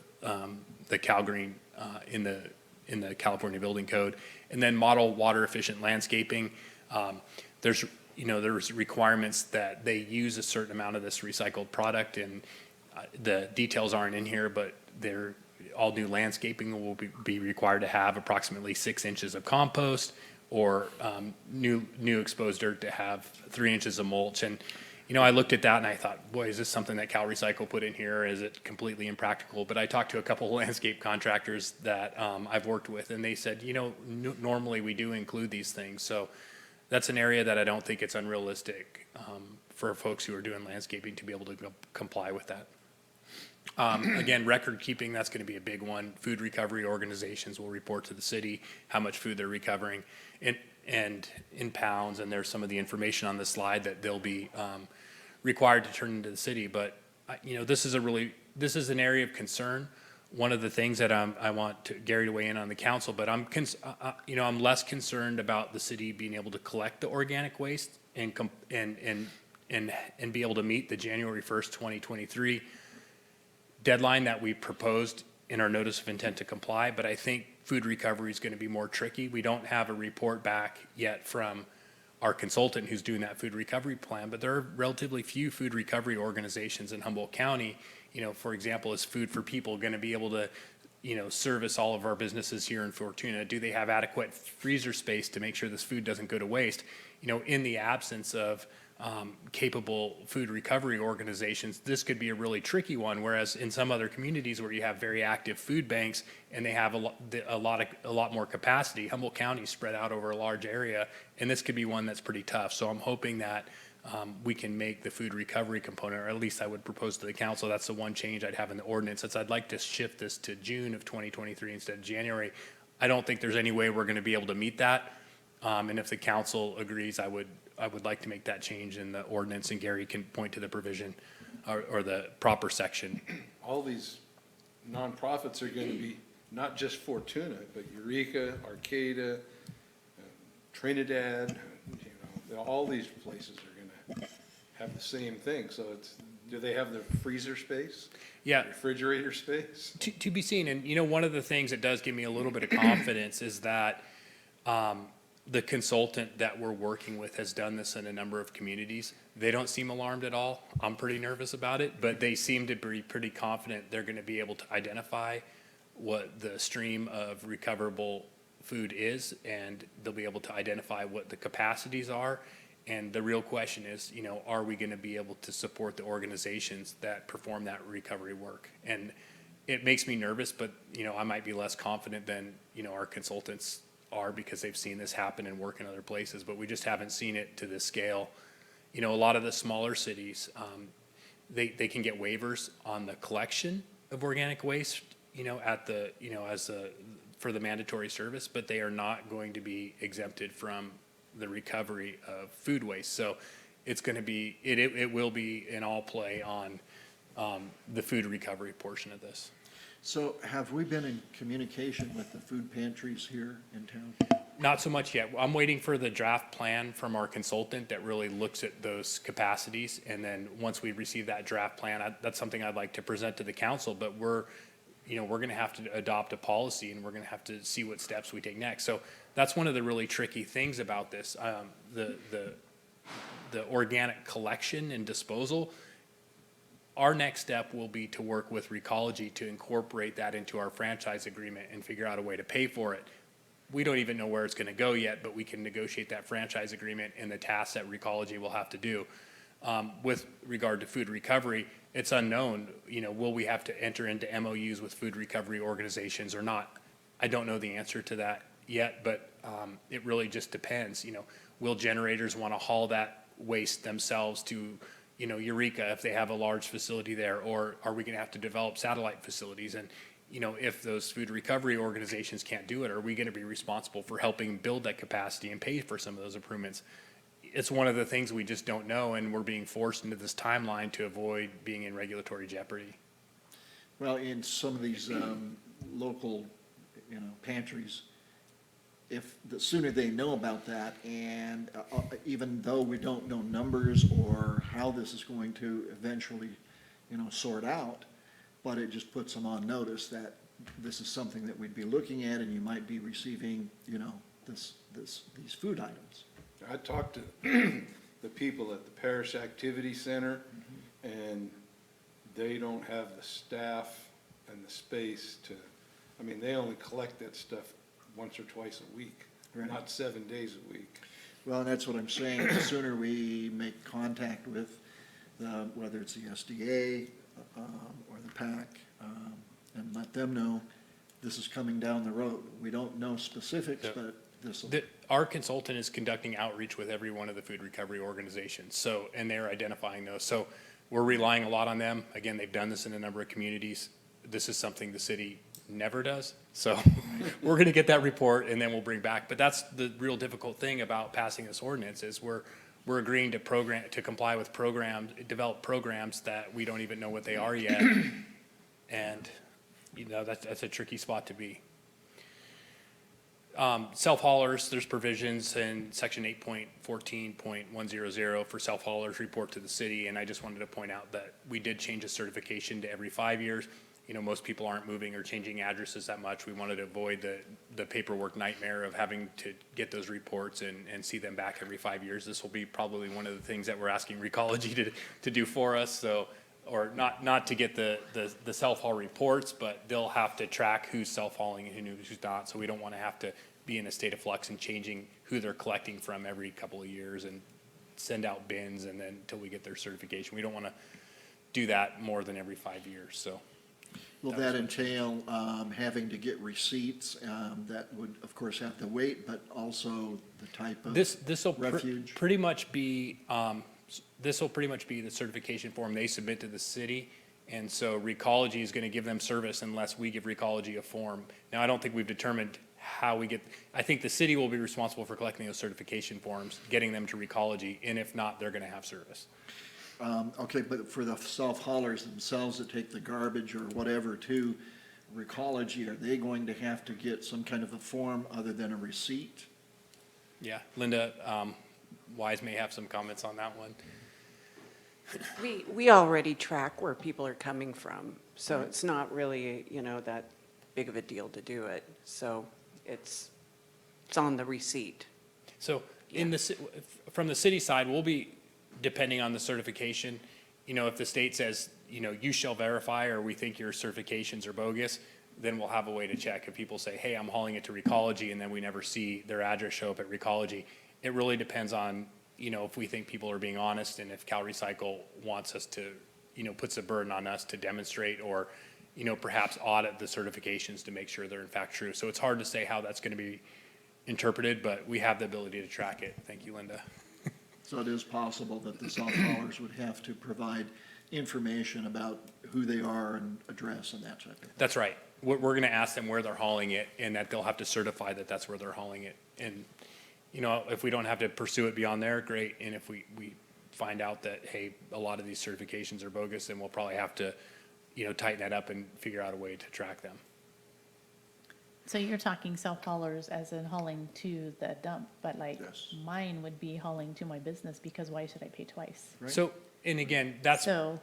the Cal Green in the California Building Code. And then model water efficient landscaping. There's requirements that they use a certain amount of this recycled product, and the details aren't in here, but all new landscaping will be required to have approximately 6 inches of compost, or new exposed dirt to have 3 inches of mulch. And I looked at that and I thought, boy, is this something that Cal Recycle put in here, or is it completely impractical? But I talked to a couple of landscape contractors that I've worked with, and they said, normally we do include these things. So that's an area that I don't think it's unrealistic for folks who are doing landscaping to be able to comply with that. Again, record keeping, that's going to be a big one. Food recovery organizations will report to the city how much food they're recovering and in pounds, and there's some of the information on the slide that they'll be required to turn into the city. But this is an area of concern. One of the things that I want Gary to weigh in on the council, but I'm less concerned about the city being able to collect the organic waste and be able to meet the January 1st, 2023 deadline that we proposed in our notice of intent to comply. But I think food recovery is going to be more tricky. We don't have a report back yet from our consultant who's doing that food recovery plan, but there are relatively few food recovery organizations in Humboldt County. For example, is Food for People going to be able to service all of our businesses here in Fortuna? Do they have adequate freezer space to make sure this food doesn't go to waste? In the absence of capable food recovery organizations, this could be a really tricky one. Whereas in some other communities where you have very active food banks and they have a lot more capacity, Humboldt County is spread out over a large area, and this could be one that's pretty tough. So I'm hoping that we can make the food recovery component, or at least I would propose to the council, that's the one change I'd have in the ordinance. Since I'd like to shift this to June of 2023 instead of January. I don't think there's any way we're going to be able to meet that. And if the council agrees, I would like to make that change in the ordinance, and Gary can point to the provision or the proper section. All these nonprofits are going to be not just Fortuna, but Eureka, Arcata, Trinidad, all these places are going to have the same thing. So do they have the freezer space? Yeah. Refrigerator space? To be seen. And one of the things that does give me a little bit of confidence is that the consultant that we're working with has done this in a number of communities. They don't seem alarmed at all. I'm pretty nervous about it, but they seem to be pretty confident they're going to be able to identify what the stream of recoverable food is, and they'll be able to identify what the capacities are. And the real question is, are we going to be able to support the organizations that perform that recovery work? And it makes me nervous, but, I might be less confident than, our consultants are, because they've seen this happen and work in other places, but we just haven't seen it to this scale. A lot of the smaller cities, they can get waivers on the collection of organic waste, for the mandatory service, but they are not going to be exempted from the recovery of food waste. So it's going to be, it will be an all play on the food recovery portion of this. So have we been in communication with the food pantries here in town? Not so much yet. I'm waiting for the draft plan from our consultant that really looks at those capacities. And then once we receive that draft plan, that's something I'd like to present to the council, but we're going to have to adopt a policy, and we're going to have to see what steps we take next. So that's one of the really tricky things about this. The organic collection and disposal, our next step will be to work with Recology to incorporate that into our franchise agreement and figure out a way to pay for it. We don't even know where it's going to go yet, but we can negotiate that franchise agreement and the tasks that Recology will have to do. With regard to food recovery, it's unknown, will we have to enter into MOUs with food recovery organizations or not? I don't know the answer to that yet, but it really just depends. Will generators want to haul that waste themselves to, Eureka if they have a large facility there, or are we going to have to develop satellite facilities? And, if those food recovery organizations can't do it, are we going to be responsible for helping build that capacity and pay for some of those improvements? It's one of the things we just don't know, and we're being forced into this timeline to avoid being in regulatory jeopardy. Well, in some of these local, pantries, if the sooner they know about that, and even though we don't know numbers or how this is going to eventually, sort out, but it just puts them on notice that this is something that we'd be looking at, and you might be receiving, these food items. I talked to the people at the Parish Activity Center, and they don't have the staff and the space to, they only collect that stuff once or twice a week, Right. not 7 days a week. Well, that's what I'm saying. The sooner we make contact with, whether it's the SDA or the PAC, and let them know this is coming down the road. We don't know specifics, Yeah. but this will. Our consultant is conducting outreach with every one of the food recovery organizations, and they're identifying those. So we're relying a lot on them. Again, they've done this in a number of communities. This is something the city never does. So we're going to get that report, and then we'll bring back. But that's the real difficult thing about passing this ordinance is we're agreeing to comply with develop programs that we don't even know what they are yet. And, that's a tricky spot to be. Self-haulers, there's provisions in section 8.14.100 for self-haulers report to the city, and I just wanted to point out that we did change the certification to every 5 years. Most people aren't moving or changing addresses that much. We wanted to avoid the paperwork nightmare of having to get those reports and see them back every 5 years. This will be probably one of the things that we're asking Recology to do for us, so, or not to get the self-haul reports, but they'll have to track who's self-hauling and who's not, so we don't want to have to be in a state of flux and changing who they're collecting from every couple of years and send out bins and then until we get their certification. We don't want to do that more than every 5 years, so. Will that entail having to get receipts that would, of course, have to wait, but also the type of This'll refuge? pretty much be, this will pretty muge be the certification form they submit to the city. And so Recology is going to give them service unless we give Recology a form. Now, I don't think we've determined how we get, I think the city will be responsible for collecting those certification forms, getting them to Recology, and if not, they're going to have service. Okay, but for the self-haulers themselves that take the garbage or whatever to Recology, are they going to have to get some kind of a form other than a receipt? Yeah, Linda Wise may have some comments on that one. We already track where people are coming from, so it's not really, that big of a deal to do it. So it's on the receipt. So from the city side, we'll be, depending on the certification, if the state says, you shall verify or we think your certifications are bogus, then we'll have a way to check. If people say, hey, I'm hauling it to Recology, and then we never see their address show up at Recology, it really depends on, if we think people are being honest, and if Cal Recycle wants us to, puts a burden on us to demonstrate, or, perhaps audit the certifications to make sure they're in fact true. So it's hard to say how that's going to be interpreted, but we have the ability to track it. Thank you, Linda. So it is possible that the self-haulers would have to provide information about who they are and address and that type of thing. That's right. We're going to ask them where they're hauling it, and that they'll have to certify that that's where they're hauling it. And, if we don't have to pursue it beyond there, great. And if we find out that, hey, a lot of these certifications are bogus, then we'll probably have to, tighten that up and figure out a way to track them. So you're talking self-haulers as in hauling to the dump, but like Yes. mine would be hauling to my business, because why should I pay twice? Right. So, and again, that's. So,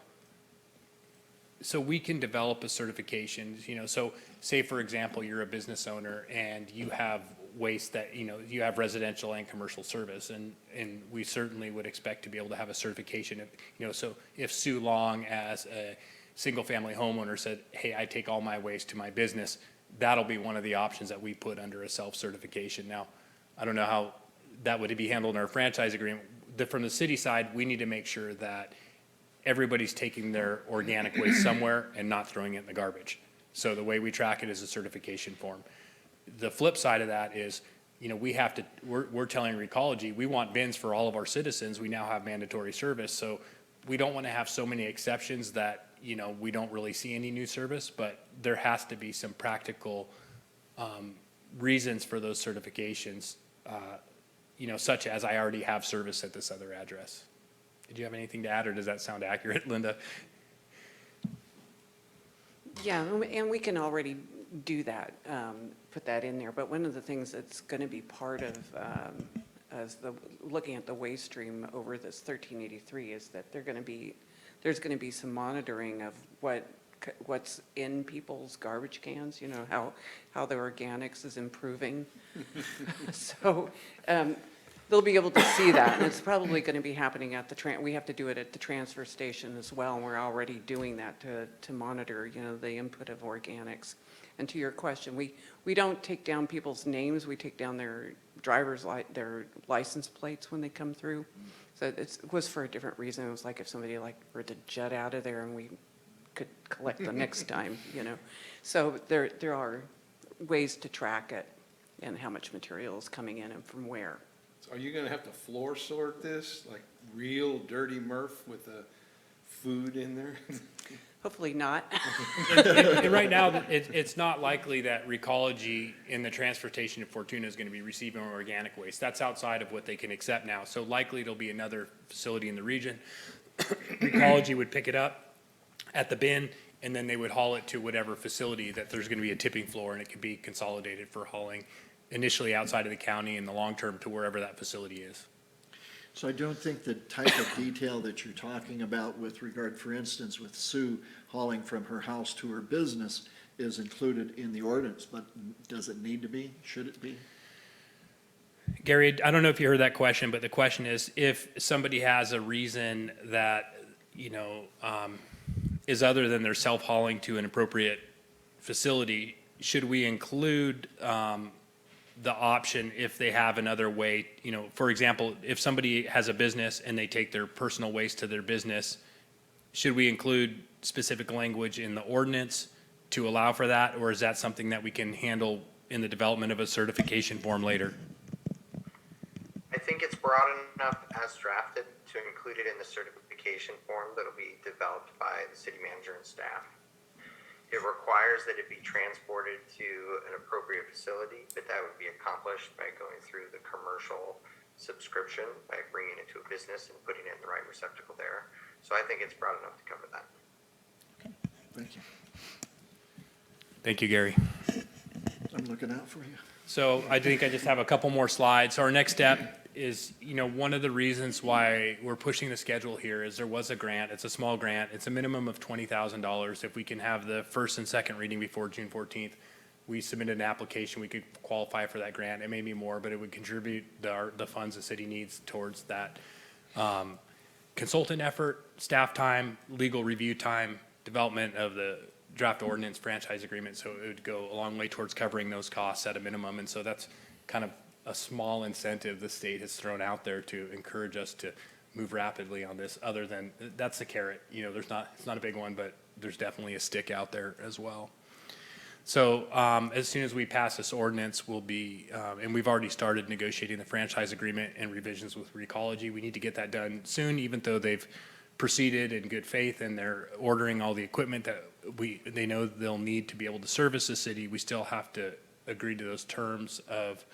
So we can develop a certification, so say, for example, you're a business owner and you have waste that, you have residential and commercial service, and we certainly would expect to be able to have a certification of, so if Sue Long as a single-family homeowner said, hey, I take all my waste to my business, that'll be one of the options that we put under a self-certification. Now, I don't know how that would be handled in our franchise agreement. From the city side, we need to make sure that everybody's taking their organic waste somewhere and not throwing it in the garbage. So the way we track it is a certification form. The flip side of that is, we're telling Recology, we want bins for all of our citizens. We now have mandatory service. So we don't want to have so many exceptions that, we don't really see any new service, but there has to be some practical reasons for those certifications, such as I already have service at this other address. Did you have anything to add, or does that sound accurate, Linda? Yeah, and we can already do that, put that in there. But one of the things that's going to be part of looking at the waste stream over this 1383 is that there's going to be some monitoring of what's in people's garbage cans, how the organics is improving. So they'll be able to see that, and it's probably going to be happening at we have to do it at the transfer station as well, and we're already doing that to monitor, the input of organics. And to your question, we don't take down people's names, we take down their their license plates when they come through. So it was for a different reason. It was like if somebody were to jet out of there and we could collect the next time, So there are ways to track it and how much material is coming in and from where. Are you gonna have to floor sort this, like real dirty Murph with the food in there? Hopefully not. And right now, it's not likely that Recology in the transfer station of Fortuna is going to be receiving organic waste. That's outside of what they can accept now. So likely it'll be another facility in the region. Recology would pick it up at the bin, and then they would haul it to whatever facility that there's going to be a tipping floor, and it could be consolidated for hauling initially outside of the county and the long term to wherever that facility is. So I don't think the type of detail that you're talking about with regard, for instance, with Sue hauling from her house to her business is included in the ordinance, but does it need to be? Should it be? Gary, I don't know if you heard that question, but the question is, if somebody has a reason that, is other than their self-hauling to an appropriate facility, should we include the option if they have another way? For example, if somebody has a business and they take their personal waste to their business, should we include specific language in the ordinance to allow for that, or is that something that we can handle in the development of a certification form later? I think it's broad enough as drafted to include it in the certification form that'll be developed by the city manager and staff. It requires that it be transported to an appropriate facility, but that would be accomplished by going through the commercial subscription, by bringing it to a business and putting it in the right receptacle there. So I think it's broad enough to cover that. Thank you. Thank you, Gary. I'm looking out for you. So I think I just have a couple more slides. So our next step is, one of the reasons why we're pushing the schedule here is there was a grant. It's a small grant. It's a minimum of $20,000. If we can have the first and second reading before June 14th, we submitted an application. We could qualify for that grant. It may be more, but it would contribute the funds the city needs towards that consultant effort, staff time, legal review time, development of the draft ordinance franchise agreement, so it would go a long way towards covering those costs at a minimum. And so that's kind of a small incentive the state has thrown out there to encourage us to move rapidly on this, other than, that's the carrot. You know, it's not a big one, but there's definitely a stick out there as well. So as soon as we pass this ordinance, we'll be, and we've already started negotiating the franchise agreement and revisions with Recology. We need to get that done soon, even though they've proceeded in good faith and they're ordering all the equipment that they know they'll need to be able to service the city. We still have to agree to those terms of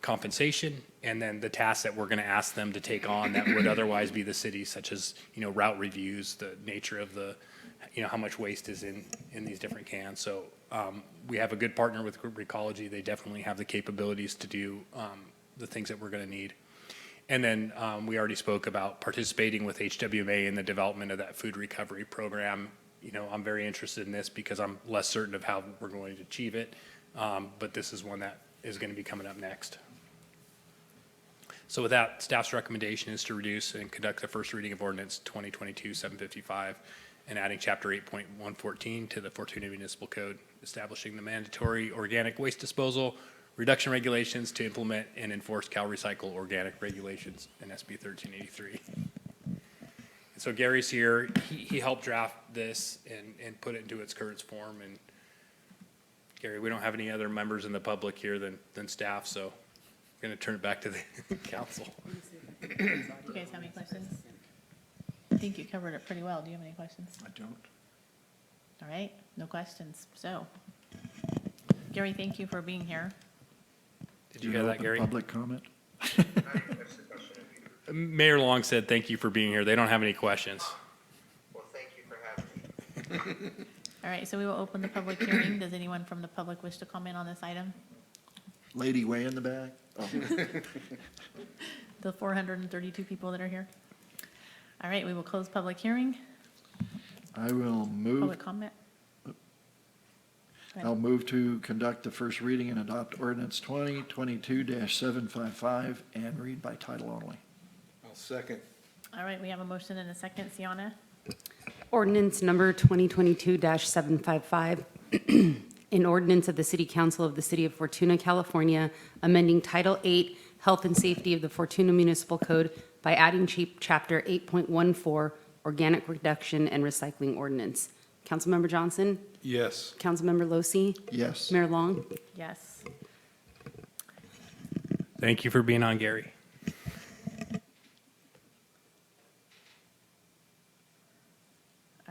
compensation, and then the tasks that we're going to ask them to take on that would otherwise be the city, such as, you know, route reviews, the nature of the, you know, how much waste is in these different cans. So we have a good partner with Recology. They definitely have the capabilities to do the things that we're going to need. And then we already spoke about participating with HWMA in the development of that food recovery program. You know, I'm very interested in this because I'm less certain of how we're going to achieve it, but this is one that is going to be coming up next. So with that, staff's recommendation is to reduce and conduct the first reading of ordinance 2022-755 and adding chapter 8.114 to the Fortuna Municipal Code, establishing the mandatory organic waste disposal reduction regulations to implement and enforce CalRecycle organic regulations in SB 1383. So Gary's here. He helped draft this and put it into its current form. And Gary, we don't have any other members in the public here than staff, so I'm going to turn it back to the council. Do you guys have any questions? I think you covered it pretty well. Do you have any questions? I don't. All right, no questions. So, Gary, thank you for being here. Did you hear that, Gary? Public comment? Mayor Long said thank you for being here. They don't have any questions. Well, thank you for having me. All right, so we will open the public hearing. Does anyone from the public wish to comment on this item? Lady way in the back? Oh. The 432 people that are here? All right, we will close public hearing. I will move. Public comment? I'll move to conduct the first reading and adopt ordinance 2022-755 and read by title only. I'll second. All right, we have a motion and a second. Sienna? Ordinance number 2022-755, an ordinance of the City Council of the City of Fortuna, California, amending Title 8, Health and Safety of the Fortuna Municipal Code by adding Chapter 8.14, Organic Reduction and Recycling Ordinance. Councilmember Johnson? Yes. Councilmember Losi? Yes. Mayor Long? Yes. Thank you for being on, Gary.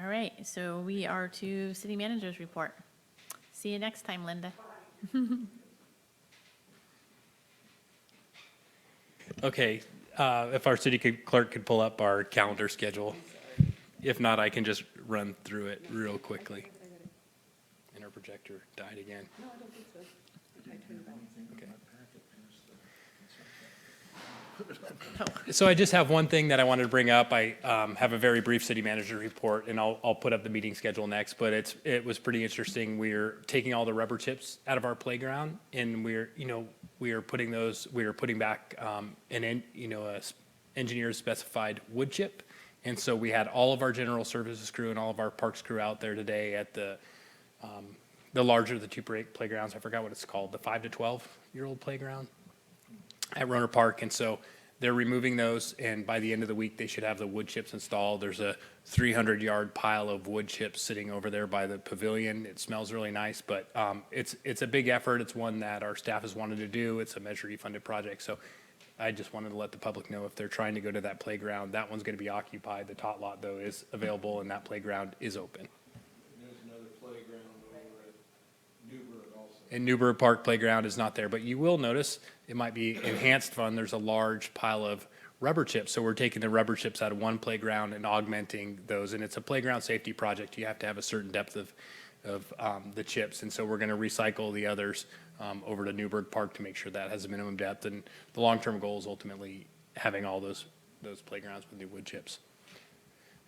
All right, so we are to city manager's report. See you next time, Linda. Okay, if our city clerk could pull up our calendar schedule. If not, I can just run through it real quickly. And our projector died again. No, I don't think so. I turned it on. Okay. So I just have one thing that I wanted to bring up. I have a very brief city manager report, and I'll put up the meeting schedule next, but it was pretty interesting. We're taking all the rubber chips out of our playground, and we are putting back a engineer specified wood chip. And so we had all of our general services crew and all of our parks crew out there today at the larger of the two playgrounds. I forgot what it's called, the 5 to 12-year-old playground at Roner Park. And so they're removing those, and by the end of the week, they should have the wood chips installed. There's a 300-yard pile of wood chips sitting over there by the pavilion. It smells really nice, but it's a big effort. It's one that our staff has wanted to do. It's a Measure E funded project. So I just wanted to let the public know if they're trying to go to that playground, that one's going to be occupied. The tot lot, though, is available, and that playground is open. There's another playground over at Newburgh also. And Newburgh Park Playground is not there, but you will notice it might be enhanced fund. There's a large pile of rubber chips. So we're taking the rubber chips out of one playground and augmenting those. And it's a playground safety project. You have to have a certain depth of the chips. And so we're going to recycle the others over to Newburgh Park to make sure that has a minimum depth. And the long-term goal is ultimately having all those playgrounds with new wood chips.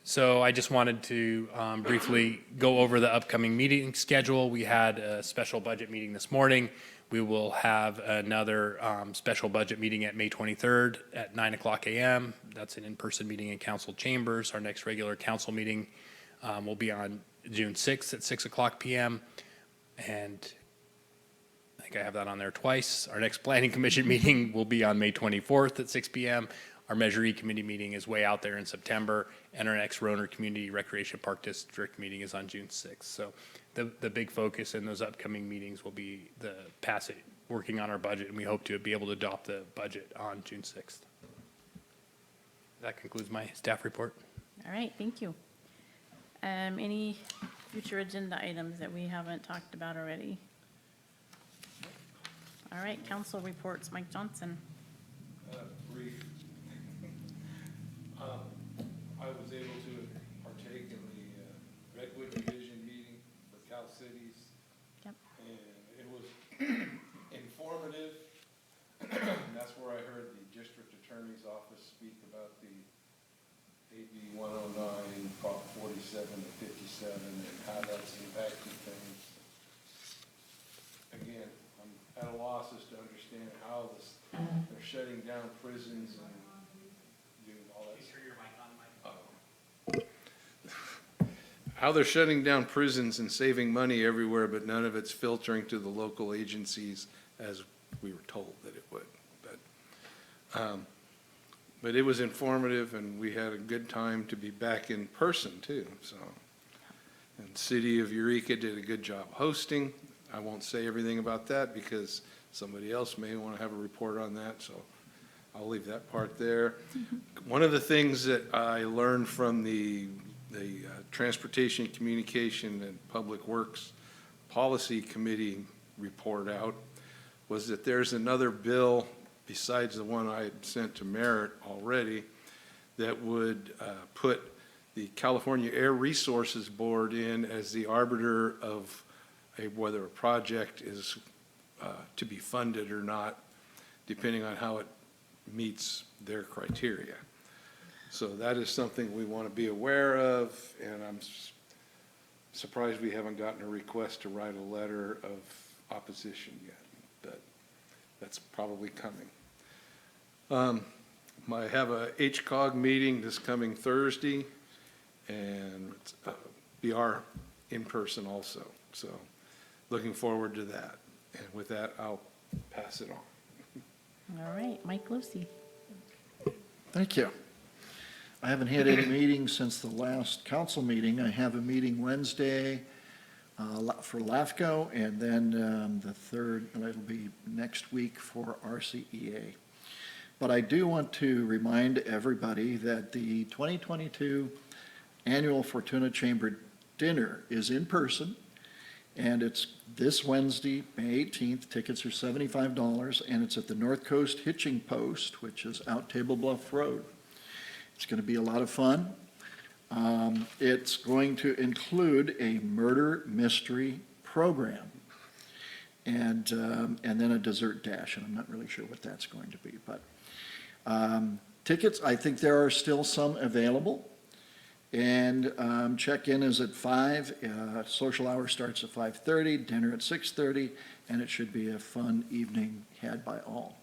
So I just wanted to briefly go over the upcoming meeting schedule. We had a special budget meeting this morning. We will have another special budget meeting at May 23rd at 9:00 a.m. That's an in-person meeting in council chambers. Our next regular council meeting will be on June 6th at 6 o'clock PM. And I think I have that on there twice. Our next planning commission meeting will be on May 24th at 6 PM. Our Measure E committee meeting is way out there in September, and our next Roner Community Recreation Park District meeting is on June 6th. So the big focus in those upcoming meetings will be the passage, working on our budget, and we hope to be able to adopt the budget on June 6th. That concludes my staff report. All right, thank you. Any future agenda items that we haven't talked about already? All right, council reports, Mike Johnson. Brief. I was able to partake in the Redwood Division meeting for Cal Cities. Yep. And it was informative. That's where I heard the district attorney's office speak about the AB 109, Prop 47 and 57, and how that's impacting things. Again, I'm at a loss as to understand how they're shutting down prisons and doing all that. How they're shutting down prisons and saving money everywhere, but none of it's filtering to the local agencies as we were told that it would. But it was informative, and we had a good time to be back in person too. So, and City of Eureka did a good job hosting. I won't say everything about that because somebody else may want to have a report on that. So I'll leave that part there. One of the things that I learned from the Transportation, Communication, and Public Works Policy Committee report out was that there's another bill besides the one I had sent to Merritt already that would put the California Air Resources Board in as the arbiter of whether a project is to be funded or not, depending on how it meets their criteria. So that is something we want to be aware of, and I'm surprised we haven't gotten a request to write a letter of opposition yet, but that's probably coming. I have a HCOG meeting this coming Thursday, and we are in person also, so looking forward to that. And with that, I'll pass it on. All right, Mike Lucy. Thank you. I haven't had any meetings since the last council meeting. I have a meeting Wednesday for LAFCO, and then the third, it'll be next week for RCEA. But I do want to remind everybody that the 2022 annual Fortuna Chamber Dinner is in person, and it's this Wednesday, May 18th. Tickets are $75, and it's at the North Coast Hitching Post, which is out Table Bluff Road. It's going to be a lot of fun. It's going to include a murder mystery program and then a dessert dash, and I'm not really sure what that's going to be. But tickets, I think there are still some available. And check-in is at 5, social hour starts at 5:30, dinner at 6:30, and it should be a fun evening had by all.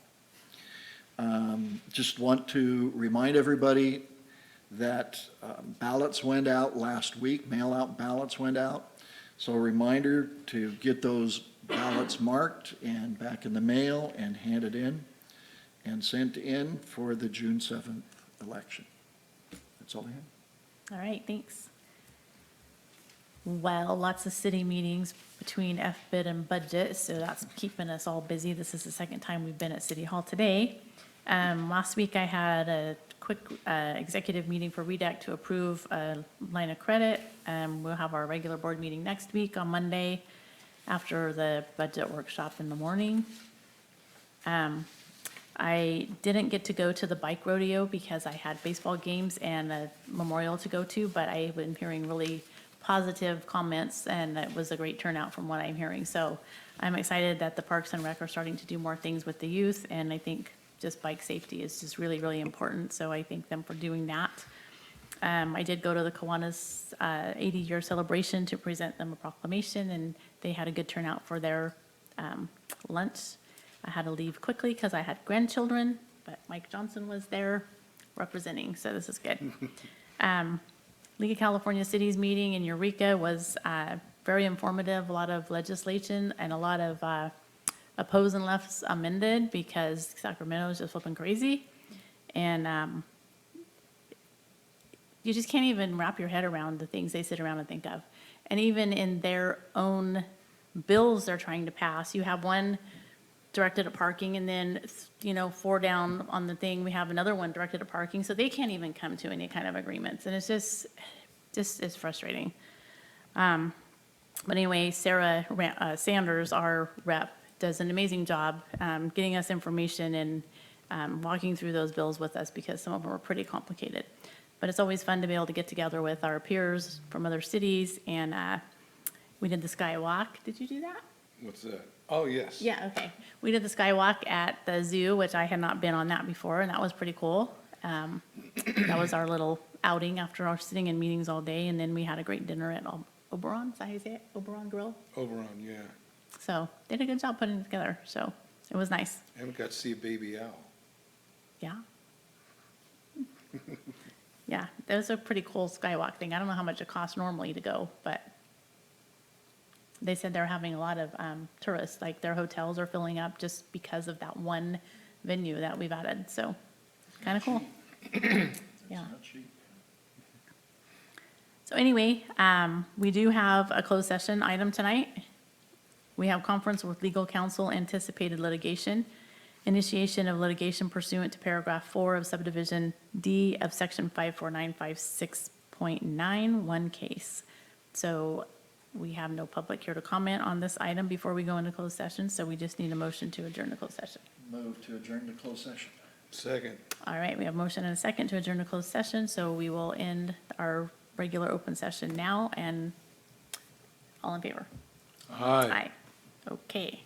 Just want to remind everybody that ballots went out last week, mail-out ballots went out. So a reminder to get those ballots marked and back in the mail and handed in and sent in for the June 7th election. That's all I have. All right, thanks. Well, lots of city meetings between FBID and budget, so that's keeping us all busy. This is the second time we've been at City Hall today. Last week I had a quick executive meeting for REDAC to approve a line of credit. We'll have our regular board meeting next week on Monday after the budget workshop in the morning. I didn't get to go to the bike rodeo because I had baseball games and a memorial to go to, but I've been hearing really positive comments, and it was a great turnout from what I'm hearing. So I'm excited that the Parks and Rec are starting to do more things with the youth, and I think just bike safety is just really, really important. So I thank them for doing that. I did go to the Kiwanis 80-year celebration to present them a proclamation, and they had a good turnout for their lunch. I had to leave quickly because I had grandchildren, but Mike Johnson was there representing, so this is good. League of California Cities meeting in Eureka was very informative, a lot of legislation and a lot of oppose and left's amended because Sacramento is just flipping crazy. And you just can't even wrap your head around the things they sit around and think of. And even in their own bills they're trying to pass, you have one directed at parking, and then, 4 down on the thing, we have another one directed at parking, so they can't even come to any kind of agreements, and it's just it's frustrating. But anyway, Sarah Sanders, our rep, does an amazing job getting us information and walking through those bills with us because some of them are pretty complicated. But it's always fun to be able to get together with our peers from other cities, and we did the Skywalk. Did you do that? What's that? Oh, yes. Yeah, okay. We did the Skywalk at the zoo, which I had not been on that before, and that was pretty cool. That was our little outing after our sitting in meetings all day, and then we had a great dinner at Oberon, is that how you say it? Oberon Grill? Oberon, yeah. So they did a good job putting it together, so it was nice. And we got to see a baby owl. Yeah. Yeah, that was a pretty cool Skywalk thing. I don't know how much it costs normally to go, but they said they're having a lot of tourists, like their hotels are filling up just because of that one venue that we've added, so kind of cool. Yeah. So anyway, we do have a closed session item tonight. We have conference with legal counsel, anticipated litigation, initiation of litigation pursuant to paragraph 4 of subdivision D of section 54956.9, one case. So we have no public here to comment on this item before we go into closed session, so we just need a motion to adjourn to closed session. Move to adjourn to closed session. Second. All right, we have a motion and a second to adjourn to closed session, so we will end our regular open session now, and all in favor? Aye. Okay.